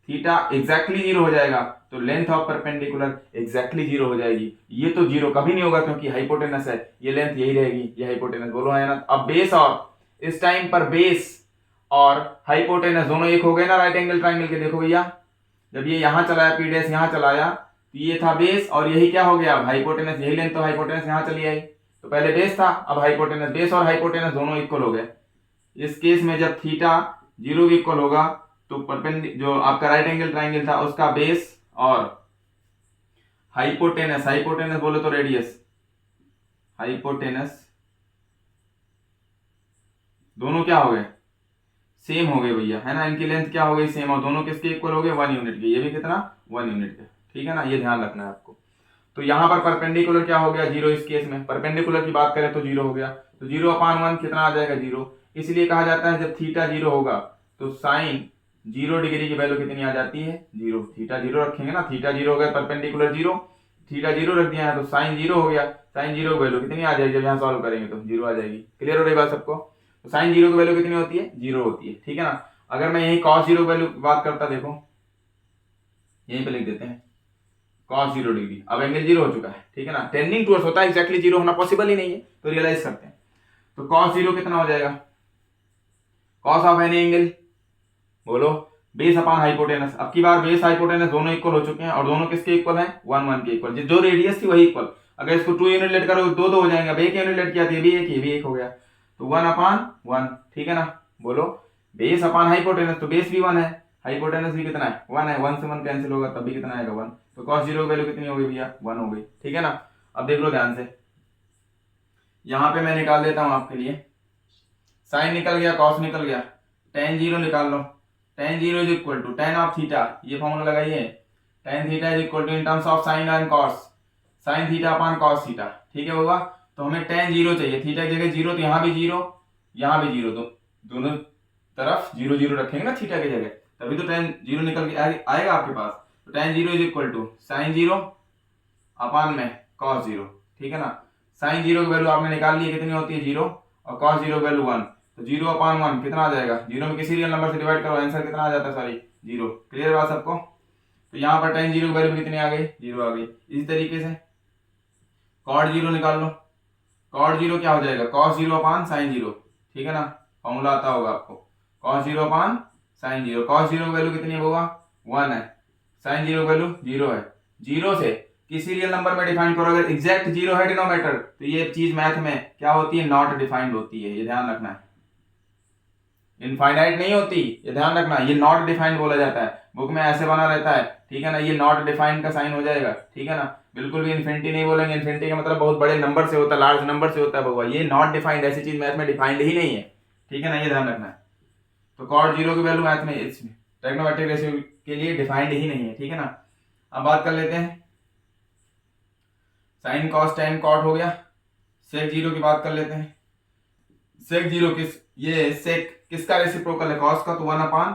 थीटा एग्जैक्टली 0 हो जाएगा तो लेंथ ऑफ परपेंडिकुलर एग्जैक्टली 0 हो जाएगी। ये तो 0 कभी नहीं होगा क्योंकि हाइपोटेनस है, ये लेंथ यही रहेगी, ये हाइपोटेनस, बोलो है ना। अब बेस और इस टाइम पर बेस और हाइपोटेनस दोनों एक हो गए ना राइट एंगल ट्राइंगल के। देखो भैया जब ये यहां चलाया पी डैश यहां चलाया तो ये था बेस और यही क्या हो गया अब हाइपोटेनस, यही लेंथ, तो हाइपोटेनस यहां चली आई, तो पहले बेस था अब हाइपोटेनस, बेस और हाइपोटेनस दोनों इक्वल हो गए। इस केस में जब थीटा 0 के इक्वल होगा तो जो आपका राइट एंगल ट्राइंगल था उसका बेस और हाइपोटेनस बोले तो रेडियस, हाइपोटेनस दोनों क्या हो गए, सेम हो गए भैया, है ना। इनकी लेंथ क्या हो गई, सेम, और दोनों किसके इक्वल हो गए, 1 यूनिट के। ये भी कितना, 1 यूनिट के, ठीक है ना, ये ध्यान रखना है आपको। तो यहां पर परपेंडिकुलर क्या हो गया, 0। इस केस में परपेंडिकुलर की बात करें तो 0 हो गया, तो 0/1 कितना आ जाएगा, 0। इसलिए कहा जाता है जब थीटा 0 होगा तो साइन 0 डिग्री की वैल्यू कितनी आ जाती है, 0। थीटा 0 रखेंगे ना, थीटा 0 हो गया, परपेंडिकुलर 0, थीटा 0 रख दिया है तो साइन 0 हो गया। साइन 0 की वैल्यू कितनी आ जाएगी, जब यहाँ सॉल्व करेंगे तो 0 आ जाएगी। क्लियर हो रही बात सबको। तो साइन 0 की वैल्यू कितनी होती है, 0 होती है, ठीक है ना। अगर मैं यही cos 0 की वैल्यू बात करता, देखो यहीं पे लिख देते हैं cos 0 डिग्री, अब एंगल 0 हो चुका है, ठीक है ना। टेंडिंग टुवर्ड्स होता है, एक्जैक्टली 0 होना पॉसिबल ही नहीं है, तो रियलाइज करते हैं। तो cos 0 कितना हो जाएगा, cos ऑफ एनी एंगल, बोलो बेस अपॉन हाइपोटेनस। अब की बार बेस हाइपोटेनस दोनों इक्वल हो चुके हैं और दोनों किसके इक्वल हैं, 1 1 के इक्वल। जो रेडियस थी वही इक्वल, अगर इसको 2 यूनिट लेट करो 2 2 हो जाएंगे, अब 1 यूनिट लेट किया तो ये भी एक हो गया, तो 1/1, ठीक है ना। बोलो बेस अपॉन हाइपोटेनस, तो बेस भी 1 है, हाइपोटेनस भी कितना है, 1 है, 1 से 1 कैंसिल होगा तब भी कितना आएगा, 1। तो cos 0 की वैल्यू कितनी हो गई भैया, 1 हो गई, ठीक है ना। अब देख लो ध्यान से, यहां पे मैं निकाल देता हूं आपके लिए, साइन निकल गया, cos निकल गया, tan 0 निकाल लो, tan 0 is equal to tan of theta, ये फॉर्मूला लगाइए, tan theta is equal to in terms of sine and cos, sine theta upon cos theta, ठीक है होगा। तो हमें tan 0 चाहिए, थीटा की जगह 0 तो यहाँ भी 0 यहाँ भी 0, तो दोनों तरफ 0 0 रखेंगे ना थीटा की जगह, तभी तो tan 0 निकल के आएगा आपके पास। तो tan 0 is equal to sin 0 upon में cos 0, ठीक है ना। sin 0 की वैल्यू आपने निकाल ली है, कितनी होती है 0, और cos 0 की वैल्यू 1, तो 0 अपान 1 कितना आ जाएगा, 0 में किसी रियल नंबर से डिवाइड करो, आंसर कितना आ जाता है, सॉरी 0। क्लियर बात सबको। तो यहाँ पर tan 0 की वैल्यू कितनी आ गई, 0 आ गई। इसी तरीके से cot 0 निकाल लो, cot 0 क्या हो जाएगा, cos 0 अपान sin 0, ठीक है ना, फॉर्मूला आता होगा आपको, cos 0 अपान sin 0। cos 0 की वैल्यू कितनी होगा 1 है, sin 0 की वैल्यू 0 है। 0 से किसी रियल नंबर में डिफाइन करो, अगर एग्जैक्ट 0 है डिनोमिनेटर तो ये चीज मैथ में क्या होती है, नॉट डिफाइंड होती है, ये ध्यान रखना है। इनफाइनाइट नहीं होती, ये ध्यान रखना, ये नॉट डिफाइंड बोला जाता है, बुक में ऐसे बना रहता है, ठीक है ना, ये नॉट डिफाइंड का साइन हो जाएगा, ठीक है ना। बिल्कुल भी इन्फिनिटी नहीं बोलेंगे, इन्फिनिटी का मतलब बहुत बड़े नंबर से होता है, लार्ज नंबर से होता है बउआ, ये नॉट डिफाइंड, ऐसी चीज मैथ में डिफाइंड ही नहीं है, ठीक है ना, ये ध्यान रखना है। तो cot 0 की वैल्यू मैथ में ट्रिग्नोमेट्रिक रेशियो के लिए डिफाइंड ही नहीं है, ठीक है ना। अब बात कर लेते हैं साइन कॉस tan cot हो गया। sec 0 की बात कर लेते हैं, sec 0 ये sec किसका रेसिप्रोकल है, cos का, तो 1 अपान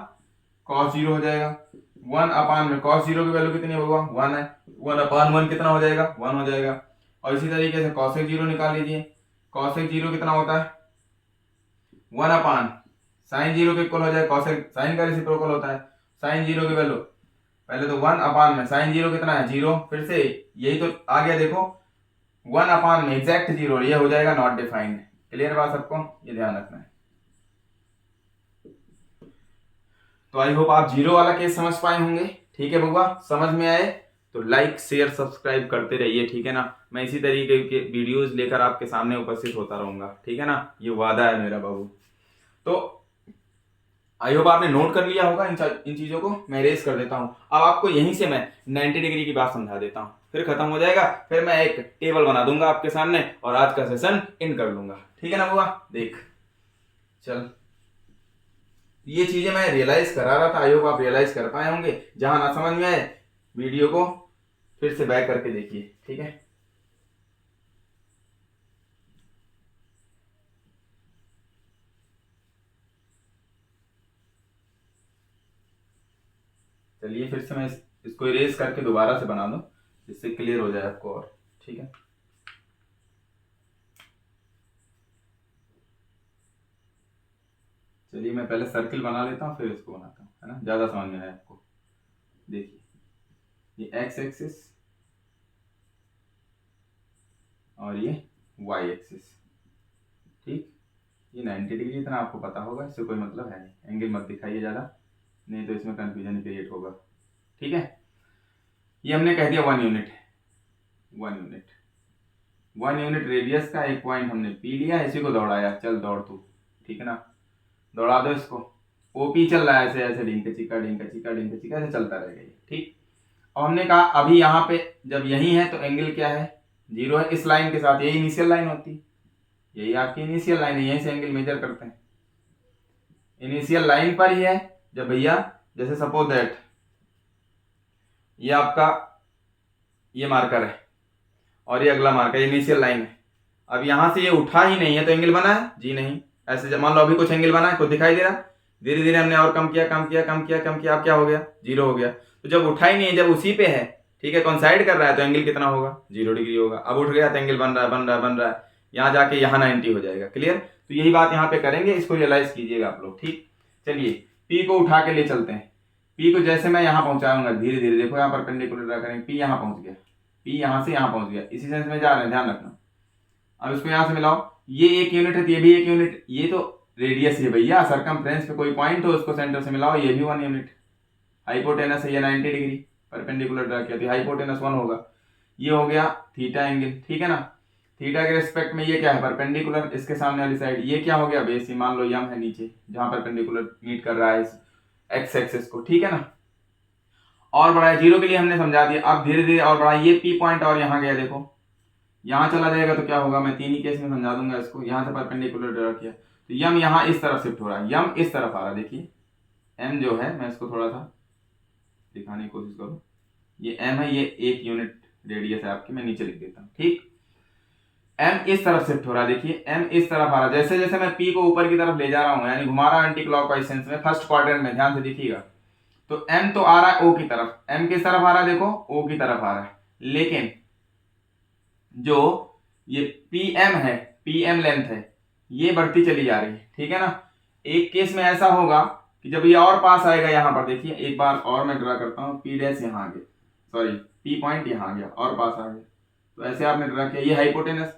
cos 0 हो जाएगा। 1 अपान में cos 0 की वैल्यू कितनी होगा 1 है, 1 अपान 1 कितना हो जाएगा 1 हो जाएगा। और इसी तरीके से cosec 0 निकाल लीजिए, cosec 0 कितना होता है 1 अपान sin 0 के इक्वल हो जाए, cosec sin का रेसिप्रोकल होता है, sin 0 की वैल्यू पहले तो 1 अपान में sin 0 कितना है 0, फिर से यही तो आ गया, देखो 1 अपान में एग्जैक्ट 0, ये हो जाएगा नॉट डिफाइंड। क्लियर बात सबको, ये ध्यान रखना है। तो आई होप आप 0 वाला केस समझ पाए होंगे, ठीक है बउआ, समझ में आए तो लाइक शेयर सब्सक्राइब करते रहिए, ठीक है ना। मैं इसी तरीके के वीडियोस लेकर आपके सामने उपस्थित होता रहूंगा, ठीक है ना, ये वादा है मेरा बाबू। तो आई होप आपने नोट कर लिया होगा इन चीजों को, मैं रेस कर देता हूं। अब आपको यहीं से मैं 90 डिग्री की बात समझा देता हूं, फिर खत्म हो जाएगा, फिर मैं एक टेबल बना दूंगा आपके सामने और आज का सेशन इन कर लूंगा, ठीक है ना बुआ। देख चल, ये चीजें मैं रियलाइज करा रहा था, आई होप आप रियलाइज कर पाए होंगे। जहां ना समझ में आए वीडियो को फिर से बैक करके देखिए, ठीक है। चलिए फिर से मैं इसको इरेज करके दोबारा से बना दूं, जिससे क्लियर हो जाए आपको और, ठीक है। चलिए मैं पहले सर्किल बना लेता हूँ फिर इसको बनाता हूँ, है ना, ज्यादा समझ में आए आपको। देखिए ये एक्स एक्सिस और ये वाई एक्सिस, ठीक। ये 90 डिग्री इतना आपको पता होगा, इससे कोई मतलब है नहीं, एंगल मत दिखाइए ज़्यादा, नहीं तो इसमें कंफ्यूजन क्रिएट होगा, ठीक है। ये हमने कह दिया 1 यूनिट, 1 यूनिट रेडियस का एक पॉइंट हमने पी लिया, इसी को दौड़ाया, चल दौड़ तू, ठीक है ना, दौड़ा दो इसको। ओपी चल रहा है ऐसे ऐसे, ढींका चिका ढींका चिका ढींका चिका ऐसे चलता रहेगा ये, ठीक। और हमने कहा अभी यहाँ पे जब यही है तो एंगल क्या है 0 है, इस लाइन के साथ, यही इनिशियल लाइन होती, यही आपकी इनिशियल लाइन है, यहीं से एंगल मेजर करते हैं, इनिशियल लाइन पर ही है। जब भैया जैसे सपोज दैट ये आपका ये मार्कर है और ये अगला मार्कर, इनिशियल लाइन है, अब यहां से ये उठा ही नहीं है तो एंगल बना है जी नहीं। ऐसे मान लो अभी कुछ एंगल बना है, कुछ दिखाई दे रहा, धीरे धीरे हमने और कम किया कम किया कम किया कम किया, अब क्या हो गया 0 हो गया। तो जब उठा ही नहीं है, जब उसी पे है, ठीक है, कॉन्साइड कर रहा है, तो एंगल कितना होगा 0 डिग्री होगा। अब उठ गया तो एंगल बन रहा है बन रहा है बन रहा है, यहाँ जाके यहाँ 90 हो जाएगा। क्लियर, तो यही बात यहाँ पे करेंगे, इसको रियलाइज कीजिएगा आप लोग, ठीक। चलिए पी को उठा के ले चलते हैं, पी को जैसे मैं यहाँ पहुंचाऊंगा धीरे धीरे, देखो यहाँ परपेंडिकुलर ड्रा करेंगे, पी यहाँ पहुंच गया, पी यहाँ से यहाँ पहुंच गया, इसी सेंस में जा रहे हैं, ध्यान रखना। अब इसको यहाँ से मिलाओ, ये 1 यूनिट है तो ये भी 1 यूनिट, ये तो रेडियस है भैया, सरकमफ्रेंस पे कोई पॉइंट हो उसको सेंटर से मिलाओ, ये भी 1 यूनिट। हाइपोटेनस है ये 90 डिग्री, परपेंडिकुलर ड्रा किया तो हाइपोटेनस 1 होगा। ये हो गया थीटा एंगल, ठीक है ना। थीटा के रिस्पेक्ट में ये क्या है परपेंडिकुलर, इसके सामने वाली साइड, ये क्या हो गया बेस, मान लो यम है नीचे जहां परपेंडिकुलर मीट कर रहा है इस एक्स एक्सिस को, ठीक है ना। और बढ़ाया 0 के लिए हमने समझा दिया, अब धीरे धीरे और बढ़ाया, ये पी पॉइंट और यहाँ गया, देखो यहाँ चला जाएगा तो क्या होगा, मैं 3 ही केस में समझा दूंगा इसको। यहाँ से परपेंडिकुलर ड्रा किया तो यम यहाँ इस तरफ शिफ्ट हो रहा है, यम इस तरफ आ रहा है, देखिए एम जो है, मैं इसको थोड़ा सा दिखाने की कोशिश करूँ, ये एम है, ये 1 यूनिट रेडियस है आपकी, मैं नीचे लिख देता हूँ, ठीक। एम इस तरफ शिफ्ट हो रहा है, देखिए एम इस तरफ आ रहा है, जैसे जैसे मैं पी को ऊपर की तरफ ले जा रहा हूं, यानी घुमा रहा हूं एंटी क्लॉकवाइज सेंस में फर्स्ट क्वाड्रेंट में, ध्यान से देखिएगा, तो एम तो आ रहा है ओ की तरफ, एम किस तरफ आ रहा है, देखो ओ की तरफ आ रहा है, लेकिन जो ये पी एम है, पी एम लेंथ है, ये बढ़ती चली जा रही है, ठीक है ना। एक केस में ऐसा होगा कि जब ये और पास आएगा, यहां पर देखिए एक बार और मैं ड्रा करता हूं, पी डैश यहां आ गया, सॉरी पी पॉइंट यहां आ गया और पास आ गया, तो ऐसे आपने ड्रा किया, ये हाइपोटेनस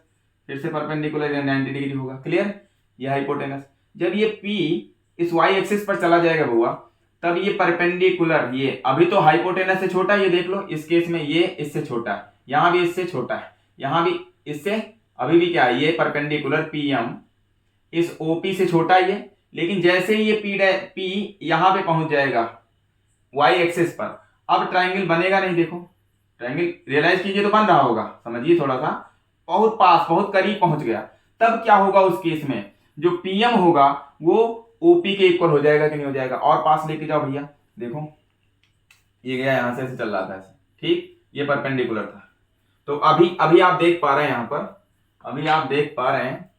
फिर से परपेंडिकुलर 90 डिग्री होगा, क्लियर, ये हाइपोटेनस। जब ये P इस y एक्सिस पर चला जाएगा बुआ, तब ये परपेंडिकुलर, ये अभी तो हाइपोटेनस से छोटा है, ये देख लो इस केस में ये इससे छोटा है, यहां भी इससे छोटा है, यहां भी इससे, अभी भी क्या है, ये परपेंडिकुलर PM इस OP से छोटा है ये, लेकिन जैसे ही ये P यहां पे पहुंच जाएगा y एक्सिस पर, अब ट्राइंगल बनेगा नहीं, देखो ट्राइंगल रियलाइज कीजिए तो बन रहा होगा, समझिए थोड़ा सा, बहुत पास बहुत करीब पहुंच गया, तब क्या होगा उस केस में, जो PM होगा वो OP के इक्वल हो जाएगा कि नहीं हो जाएगा, और पास लेके जाओ भैया, देखो ये गया यहां से ऐसे चल रहा था ऐसे, ठीक, ये परपेंडिकुलर था, तो अभी अभी आप देख पा रहे हैं यहां पर, अभी आप देख पा रहे हैं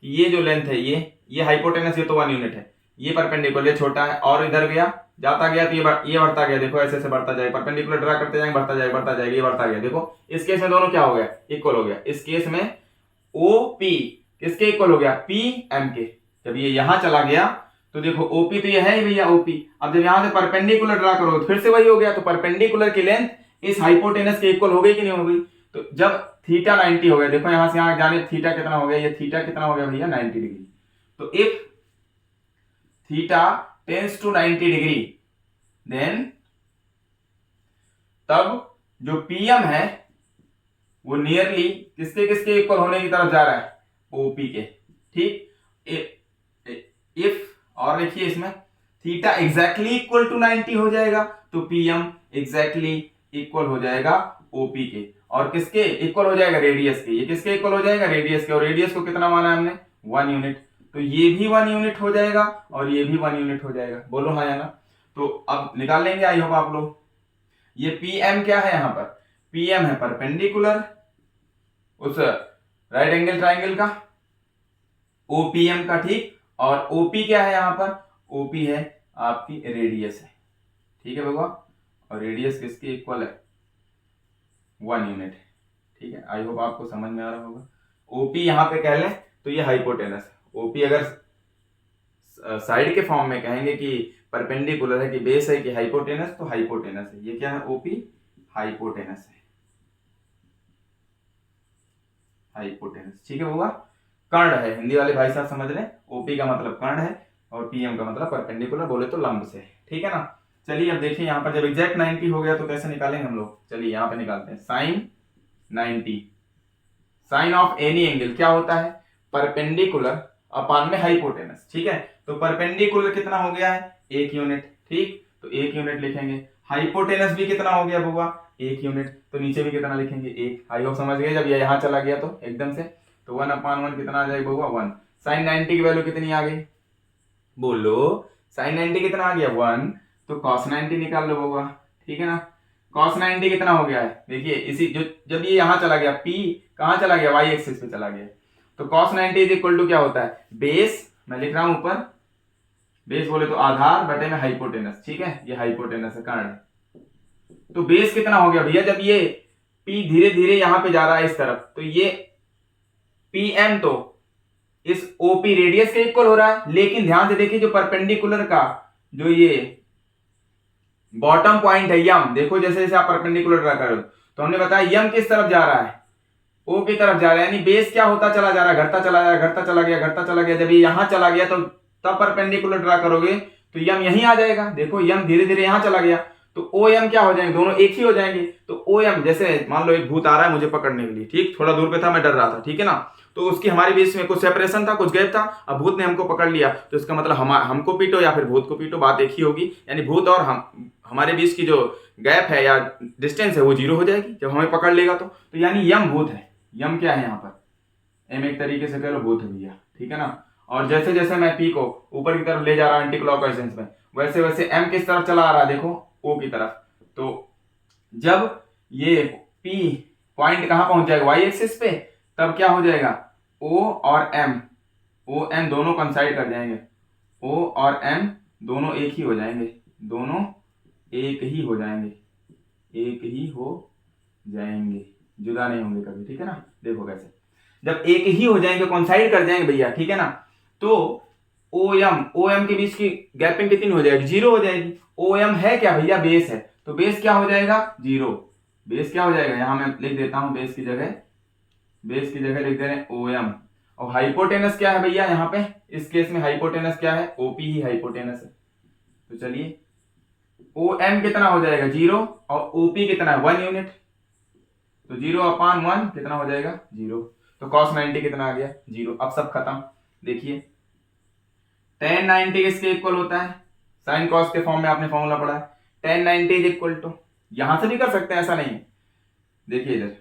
कि ये जो लेंथ है, ये हाइपोटेनस, ये तो 1 यूनिट है, ये परपेंडिकुलर ये छोटा है, और इधर गया जाता गया तो ये बढ़ता गया, देखो ऐसे ऐसे बढ़ता जाएगा, परपेंडिकुलर ड्रा करते जाएंगे, बढ़ता जाएगा बढ़ता जाएगा, ये बढ़ता गया, देखो इस केस में दोनों क्या हो गया, इक्वल हो गया, इस केस में OP किसके इक्वल हो गया, PM के, जब ये यहां चला गया तो देखो OP तो ये है ही भैया OP, अब जब यहां से परपेंडिकुलर ड्रा करोगे फिर से वही हो गया, तो परपेंडिकुलर की लेंथ इस हाइपोटेनस के इक्वल हो गई कि नहीं हो गई, तो जब थीटा 90 हो गया, देखो यहां से यहां जाने थीटा कितना हो गया, ये थीटा कितना हो गया भैया 90 डिग्री, तो if theta tends to 90 degree then तब जो PM है वो नियरली किसके किसके इक्वल होने की तरफ जा रहा है, OP के, ठीक, इफ और देखिए इसमें थीटा एग्जैक्टली इक्वल टू 90 हो जाएगा, तो PM एग्जैक्टली इक्वल हो जाएगा OP के, और किसके इक्वल हो जाएगा, रेडियस के, ये किसके इक्वल हो जाएगा, रेडियस के, और रेडियस को कितना माना है हमने 1 यूनिट, तो ये भी 1 यूनिट हो जाएगा और ये भी 1 यूनिट हो जाएगा, बोलो हाँ या ना। तो अब निकाल लेंगे आई होप आप लोग, ये PM क्या है, यहां पर PM है परपेंडिकुलर उस राइट एंगल ट्राइंगल का, OPM का, ठीक, और OP क्या है यहां पर, OP है आपकी रेडियस है, ठीक है बाबा, और रेडियस किसके इक्वल है 1 यूनिट, ठीक है, आई होप आपको समझ में आ रहा होगा। OP यहां पे कह लें तो ये हाइपोटेनस है, OP अगर साइड के फॉर्म में कहेंगे कि परपेंडिकुलर है कि बेस है कि हाइपोटेनस, तो हाइपोटेनस है, ये क्या है OP हाइपोटेनस है, हाइपोटेनस, ठीक है बाबा, कर्ण है, हिंदी वाले भाई साहब समझ लें, OP का मतलब कर्ण है और PM का मतलब परपेंडिकुलर, बोले तो लंब से, ठीक है ना। चलिए अब देखिए यहाँ पर जब एग्जैक्ट 90 हो गया तो कैसे निकालेंगे हम लोग, चलिए यहाँ पे निकालते हैं, sine 90, sine of any angle क्या होता है, परपेंडिकुलर अपान में हाइपोटेनस, ठीक है, तो परपेंडिकुलर कितना हो गया है 1 यूनिट, ठीक, तो 1 यूनिट लिखेंगे, हाइपोटेनस भी कितना हो गया बुआ 1 यूनिट, तो नीचे भी कितना लिखेंगे 1, आई होप समझ गए, जब ये यहाँ चला गया तो एकदम से, तो 1/1 कितना आ जाएगा बुआ 1, साइन 90 की वैल्यू कितनी आ गई, बोलो साइन 90 कितना आ गया 1, तो कॉस 90 निकाल लो बुआ, ठीक है ना, कॉस 90 कितना हो गया है, देखिए इसी जो जब ये यहां चला गया P कहां चला गया, y एक्सिस पे चला गया, तो cos 90 इज इक्वल टू क्या होता है, बेस, मैं लिख रहा हूं ऊपर, बेस बोले तो आधार बटे में हाइपोटेनस, ठीक है, ये हाइपोटेनस है कर्ण, तो बेस कितना हो गया भैया, जब ये P धीरे धीरे यहां पे जा रहा है इस तरफ, तो ये PM तो इस OP रेडियस के इक्वल हो रहा है, लेकिन ध्यान से देखिए जो परपेंडिकुलर का जो ये बॉटम पॉइंट है यम, देखो जैसे जैसे आप परपेंडिकुलर ड्रा कर रहे हो, तो हमने बताया यम किस तरफ जा रहा है, O की तरफ जा रहा है, यानी बेस क्या होता चला जा रहा है, घटता चला जा रहा है, घटता चला गया, घटता चला गया, जब ये यहां चला गया तो तब परपेंडिकुलर ड्रा करोगे तो यम यहीं आ जाएगा, देखो यम धीरे धीरे यहां चला गया, तो OM क्या हो जाएंगे, दोनों एक ही हो जाएंगे, तो OM जैसे मान लो एक भूत आ रहा है मुझे पकड़ने के लिए, ठीक, थोड़ा दूर पे था मैं डर रहा था, ठीक है ना, तो उसकी हमारे बीच में कुछ सेपरेशन था, कुछ गैप था, अब भूत ने हमको पकड़ लिया, तो इसका मतलब हमको पीटो या फिर भूत को पीटो, बात एक ही होगी, यानी भूत और हमारे बीच की जो गैप है या डिस्टेंस है वो 0 हो जाएगी जब हमें पकड़ लेगा, तो यानी यम भूत है, यम क्या है यहाँ पर, एम एक तरीके से कह लो भूत है भैया, ठीक है ना, और जैसे जैसे मैं P को ऊपर की तरफ ले जा रहा हूं एंटी क्लॉकवाइज सेंस में, वैसे वैसे M किस तरफ चला आ रहा है, देखो O की तरफ, तो जब ये P पॉइंट कहां पहुंच जाएगा y एक्सिस पे, तब क्या हो जाएगा, O और M, O M दोनों कंसाइड कर जाएंगे, O और M दोनों एक ही हो जाएंगे, दोनों एक ही हो जाएंगे, एक ही हो जाएंगे, जुदा नहीं होंगे कभी, ठीक है ना। देखो कैसे, जब एक ही हो जाएंगे, कॉन्साइड कर जाएंगे भैया, ठीक है ना, तो ओ एम के बीच की गैपिंग कितनी हो जाएगी, 0 हो जाएगी। ओ एम है क्या भैया, बेस है, तो बेस क्या हो जाएगा, 0। बेस क्या हो जाएगा, यहां मैं लिख देता हूं, बेस की जगह लिख दे रहे हैं ओ एम। और हाइपोटेनस क्या है भैया, यहाँ पे इस केस में हाइपोटेनस क्या है, ओपी ही हाइपोटेनस है। तो चलिए ओ एम कितना हो जाएगा, 0, और ओपी कितना है, 1 यूनिट, तो 0/1 कितना हो जाएगा, 0। तो cos 90 कितना आ गया, 0। अब सब खत्म। देखिए tan 90 किसके इक्वल होता है, sin cos के फॉर्म में आपने फॉर्मूला पढ़ा है, tan 90 इज इक्वल टू, यहां से भी कर सकते हैं, ऐसा नहीं है। देखिए इधर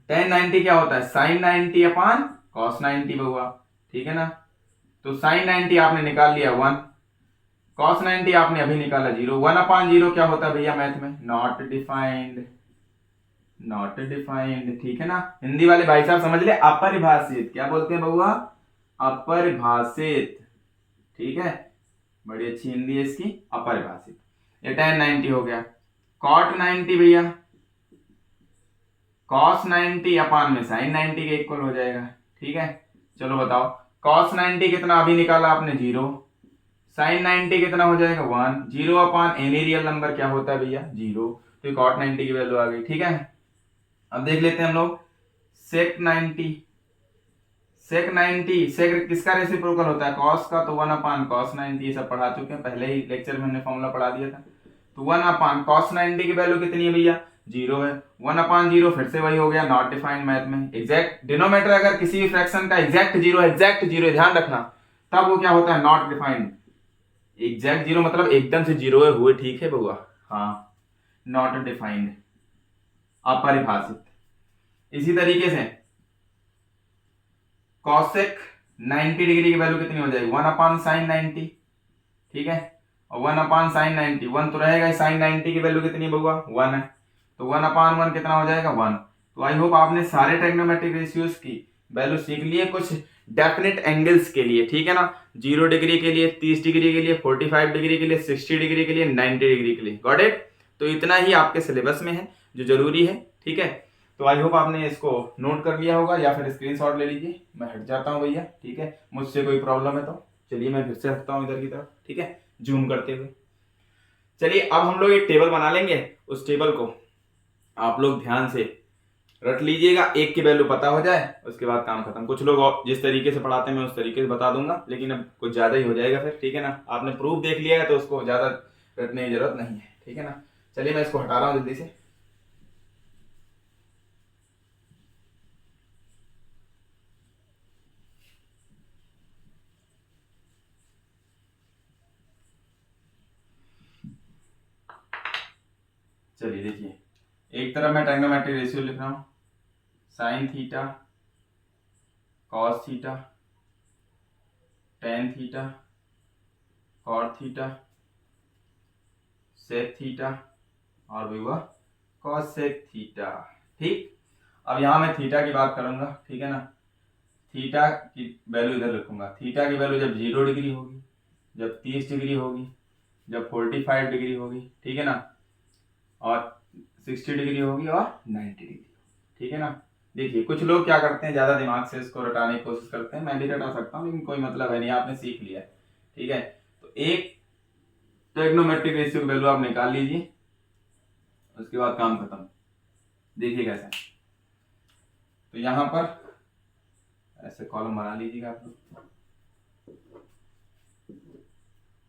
tan 90 क्या होता है, sin 90/cos 90 हुआ, ठीक है ना। तो sin 90 आपने निकाल लिया 1, cos 90 आपने अभी निकाला 0। 1/0 क्या होता है भैया मैथ में, नॉट डिफाइंड, नॉट डिफाइंड, ठीक है ना। हिंदी वाले भाई साहब समझ ले, अपरिभाषित, क्या बोलते हैं बउआ, अपरिभाषित, ठीक है, बड़ी अच्छी हिंदी है इसकी, अपरिभाषित। ये tan 90 हो गया, cot 90 भैया cos 90 अपान में sin 90 के इक्वल हो जाएगा, ठीक है। चलो बताओ, cos 90 कितना अभी निकाला आपने, 0, sin 90 कितना हो जाएगा, 1, 0/, एनी रियल नंबर क्या होता है भैया, 0, तो cot 90 की वैल्यू आ गई, ठीक है। अब देख लेते हैं हम लोग sec 90, sec किसका रेसिप्रोकल होता है, cos का, तो 1/cos 90, ये सब पढ़ा चुके हैं, पहले ही लेक्चर में हमने फॉर्मूला पढ़ा दिया था। तो 1/cos 90 की वैल्यू कितनी है भैया, 0 है। 1/0 फिर से वही हो गया, नॉट डिफाइंड मैथ में। एग्जैक्ट डिनोमिनेटर अगर किसी भी फ्रैक्शन का एग्जैक्ट जीरो ध्यान रखना, तब वो क्या होता है, नॉट डिफाइंड। एग्जैक्ट 0 मतलब एकदम से 0 हुए, ठीक है बउआ, हाँ, नॉट डिफाइंड, अपरिभाषित। इसी तरीके से कॉसेक 90 डिग्री की वैल्यू कितनी हो जाएगी, 1/sin 90, ठीक है, और 1/sin 90, 1 तो रहेगा, sin 90 की वैल्यू कितनी है बउआ, 1 है, तो 1/1 कितना हो जाएगा, 1। तो आई होप आपने सारे ट्रिग्नोमेट्रिक रेशियोज की वैल्यू सीख ली है, कुछ डेफिनेट एंगल्स के लिए, ठीक है ना, 0 डिग्री के लिए, 30 डिग्री के लिए, 45 डिग्री के लिए, 60 डिग्री के लिए, 90 डिग्री के लिए, गॉट इट। तो इतना ही आपके सिलेबस में है जो जरूरी है, ठीक है। तो आई होप आपने इसको नोट कर लिया होगा, या फिर स्क्रीनशॉट ले लीजिए। मैं हट जाता हूँ भैया, ठीक है, मुझसे कोई प्रॉब्लम है तो चलिए मैं फिर से हटता हूँ इधर की तरफ, ठीक है, जूम करते हुए। चलिए अब हम लोग एक टेबल बना लेंगे, उस टेबल को आप लोग ध्यान से रट लीजिएगा, एक की वैल्यू पता हो जाए उसके बाद काम खत्म। कुछ लोग जिस तरीके से पढ़ाते हैं मैं उस तरीके से बता दूंगा, लेकिन अब कुछ ज्यादा ही हो जाएगा फिर, ठीक है ना। आपने प्रूफ देख लिया है तो उसको ज्यादा रटने की जरूरत नहीं है, ठीक है ना। चलिए मैं इसको हटा रहा हूँ जल्दी से। चलिए देखिए, एक तरफ मैं ट्रायंगोमेट्रिक रेशियो लिख रहा हूँ, sine theta, cos theta, tan theta, cot theta, sec theta, और भी हुआ कॉसेक थीटा, ठीक। अब यहाँ मैं थीटा की बात करूंगा, ठीक है ना। थीटा की वैल्यू इधर रखूंगा, थीटा की वैल्यू जब 0 डिग्री होगी, जब 30 डिग्री होगी, जब 45 डिग्री होगी, ठीक है ना, और 60 डिग्री होगी, और 90 डिग्री, ठीक है ना। देखिए कुछ लोग क्या करते हैं, ज्यादा दिमाग से इसको रटाने की कोशिश करते हैं, मैं भी रटा सकता हूँ, लेकिन कोई मतलब है नहीं, आपने सीख लिया है, ठीक है। तो एक ट्रिग्नोमेट्रिक रेशियो की वैल्यू आप निकाल लीजिए, उसके बाद काम खत्म। देखिए कैसे, तो यहां पर ऐसे कॉलम बना लीजिएगा आप लोग,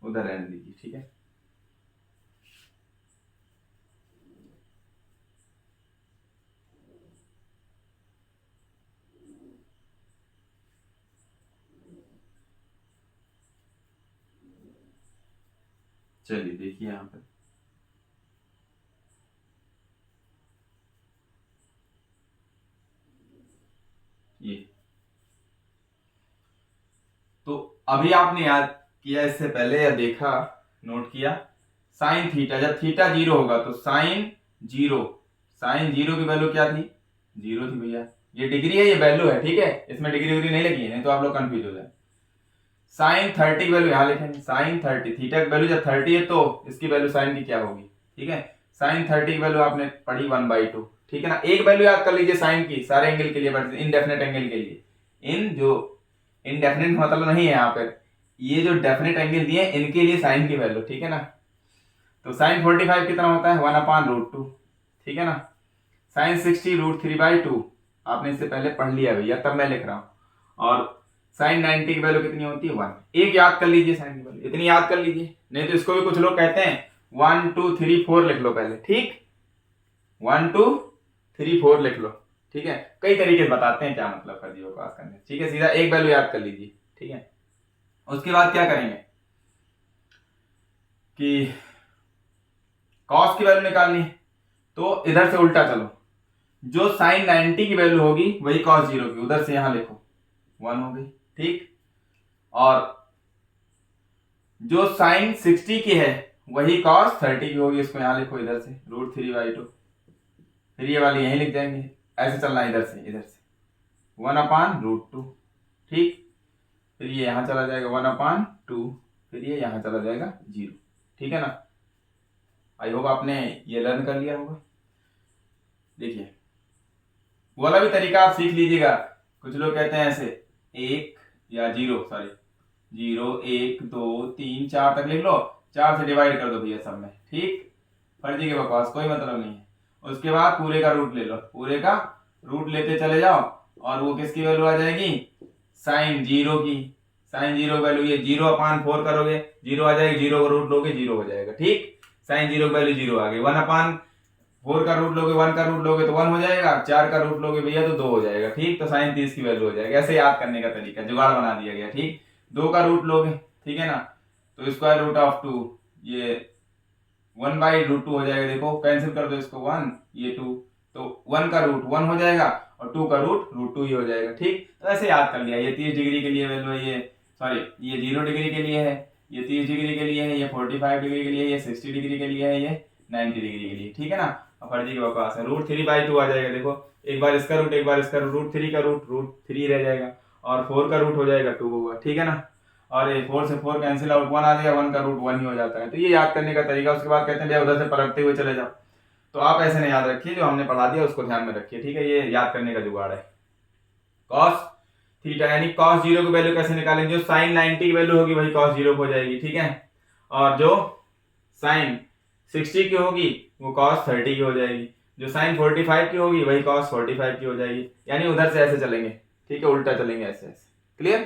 उधर रहने दीजिए, ठीक है। चलिए देखिए यहाँ पर, ये तो अभी आपने याद किया इससे पहले या देखा, नोट किया, साइन थीटा, जब थीटा 0 होगा तो साइन जीरो की वैल्यू क्या थी, 0 थी भैया, ये डिग्री है, ये वैल्यू है, ठीक है, इसमें डिग्री उग्री नहीं लगी है, नहीं तो आप लोग कंफ्यूज हो जाए। साइन 30 की वैल्यू यहाँ लिखेंगे, साइन 30, थीटा की वैल्यू जब 30 है तो इसकी वैल्यू साइन की क्या होगी, ठीक है। साइन 30 की वैल्यू आपने पढ़ी 1/2, ठीक है ना। एक वैल्यू याद कर लीजिए साइन की सारे एंगल के लिए, बट इनडेफिनेट एंगल के लिए, इन जो इनडेफिनेट मतलब नहीं है यहाँ पर, ये जो डेफिनेट एंगल दिए इनके लिए साइन की वैल्यू, ठीक है ना। तो साइन 45 कितना होता है 1/√2, ठीक है ना। साइन 60 √3/2 आपने इससे पहले पढ़ लिया भैया, तब मैं लिख रहा हूं। और साइन 90 की वैल्यू कितनी होती है 1। एक याद कर लीजिए साइन की वैल्यू, इतनी याद कर लीजिए, नहीं तो इसको भी कुछ लोग कहते हैं 1 2 3 4 लिख लो पहले, ठीक, 1 2 3 4 लिख लो, ठीक है। कई तरीके से बताते हैं क्या मतलब कर दियो पास करने, ठीक है। सीधा एक वैल्यू याद कर लीजिए, ठीक है। उसके बाद क्या करेंगे कि कॉस की वैल्यू निकालनी है, तो इधर से उल्टा चलो, जो साइन 90 की वैल्यू होगी वही कॉस 0 की, उधर से यहां लिखो 1 हो गई, ठीक। और जो साइन 60 की है वही कॉस 30 की होगी, इसको यहां लिखो इधर से √3/2, फिर ये वाली यहीं लिख जाएंगे, ऐसे चलना इधर से 1/√2, ठीक। फिर ये यहां चला जाएगा 1/2, फिर ये यहां चला जाएगा 0, ठीक है ना। आई होप आपने ये लर्न कर लिया होगा। देखिए वाला भी तरीका आप सीख लीजिएगा। कुछ लोग कहते हैं ऐसे 1 या 0 1 2 3 4 तक लिख लो, 4 से डिवाइड कर दो भैया सब में, ठीक। फर्जी के बकवास, कोई मतलब नहीं है। उसके बाद पूरे का रूट ले लो, पूरे का रूट लेते चले जाओ, और वो किसकी वैल्यू आ जाएगी साइन 0 की। साइन 0 वैल्यू ये 0/4 करोगे 0 आ जाएगी, 0 का रूट लोगे 0 हो जाएगा, ठीक। साइन 0 की वैल्यू 0 आ गई, 1/4 का रूट लोगे 1 का रूट लोगे तो 1 हो जाएगा, 4 का रूट लोगे भैया तो 2 हो जाएगा, ठीक। तो साइन 30 की वैल्यू हो जाएगा। ऐसे याद करने का तरीका जुगाड़ बना दिया गया, ठीक। 2 का रूट लोगे, ठीक है ना, तो स्क्वायर रूट ऑफ 2 ये 1/√2 हो जाएगा। देखो कैंसिल कर दो इसको, 1 ये 2, तो 1 का रूट 1 हो जाएगा और 2 का रूट √2 ही हो जाएगा, ठीक। तो ऐसे याद कर लिया। ये 30 डिग्री के लिए वैल्यू है, ये सॉरी ये 0 डिग्री के लिए है, ये 30 डिग्री के लिए है, ये 45 डिग्री के लिए, ये 60 डिग्री के लिए है, ये 90 डिग्री के लिए, ठीक है ना। अब फर्जी के बकवास है, √3/2 आ जाएगा। देखो एक बार इसका रूट एक बार इसका रूट, √3 का रूट √3 रह जाएगा, और 4 का रूट हो जाएगा 2 होगा, ठीक है ना। और ये 4 से 4 कैंसिल आउट, 1 आ जाएगा, 1 का रूट 1 ही हो जाता है। तो ये याद करने का तरीका। उसके बाद कहते हैं भैया उधर से पलटते हुए चले जाओ, तो आप ऐसे नहीं याद रखिए, जो हमने पढ़ा दिया उसको ध्यान में रखिए, ठीक है। ये याद करने का जुगाड़ है। कॉस थीटा यानी कॉस 0 की वैल्यू कैसे निकालेंगे, जो साइन 90 की वैल्यू होगी वही कॉस 0 हो जाएगी, ठीक है। और जो साइन 60 की होगी वो कॉस 30 की हो जाएगी, जो साइन 45 की होगी वही कॉस 45 की हो जाएगी। यानी उधर से ऐसे चलेंगे, ठीक है, उल्टा चलेंगे ऐसे ऐसे, क्लियर।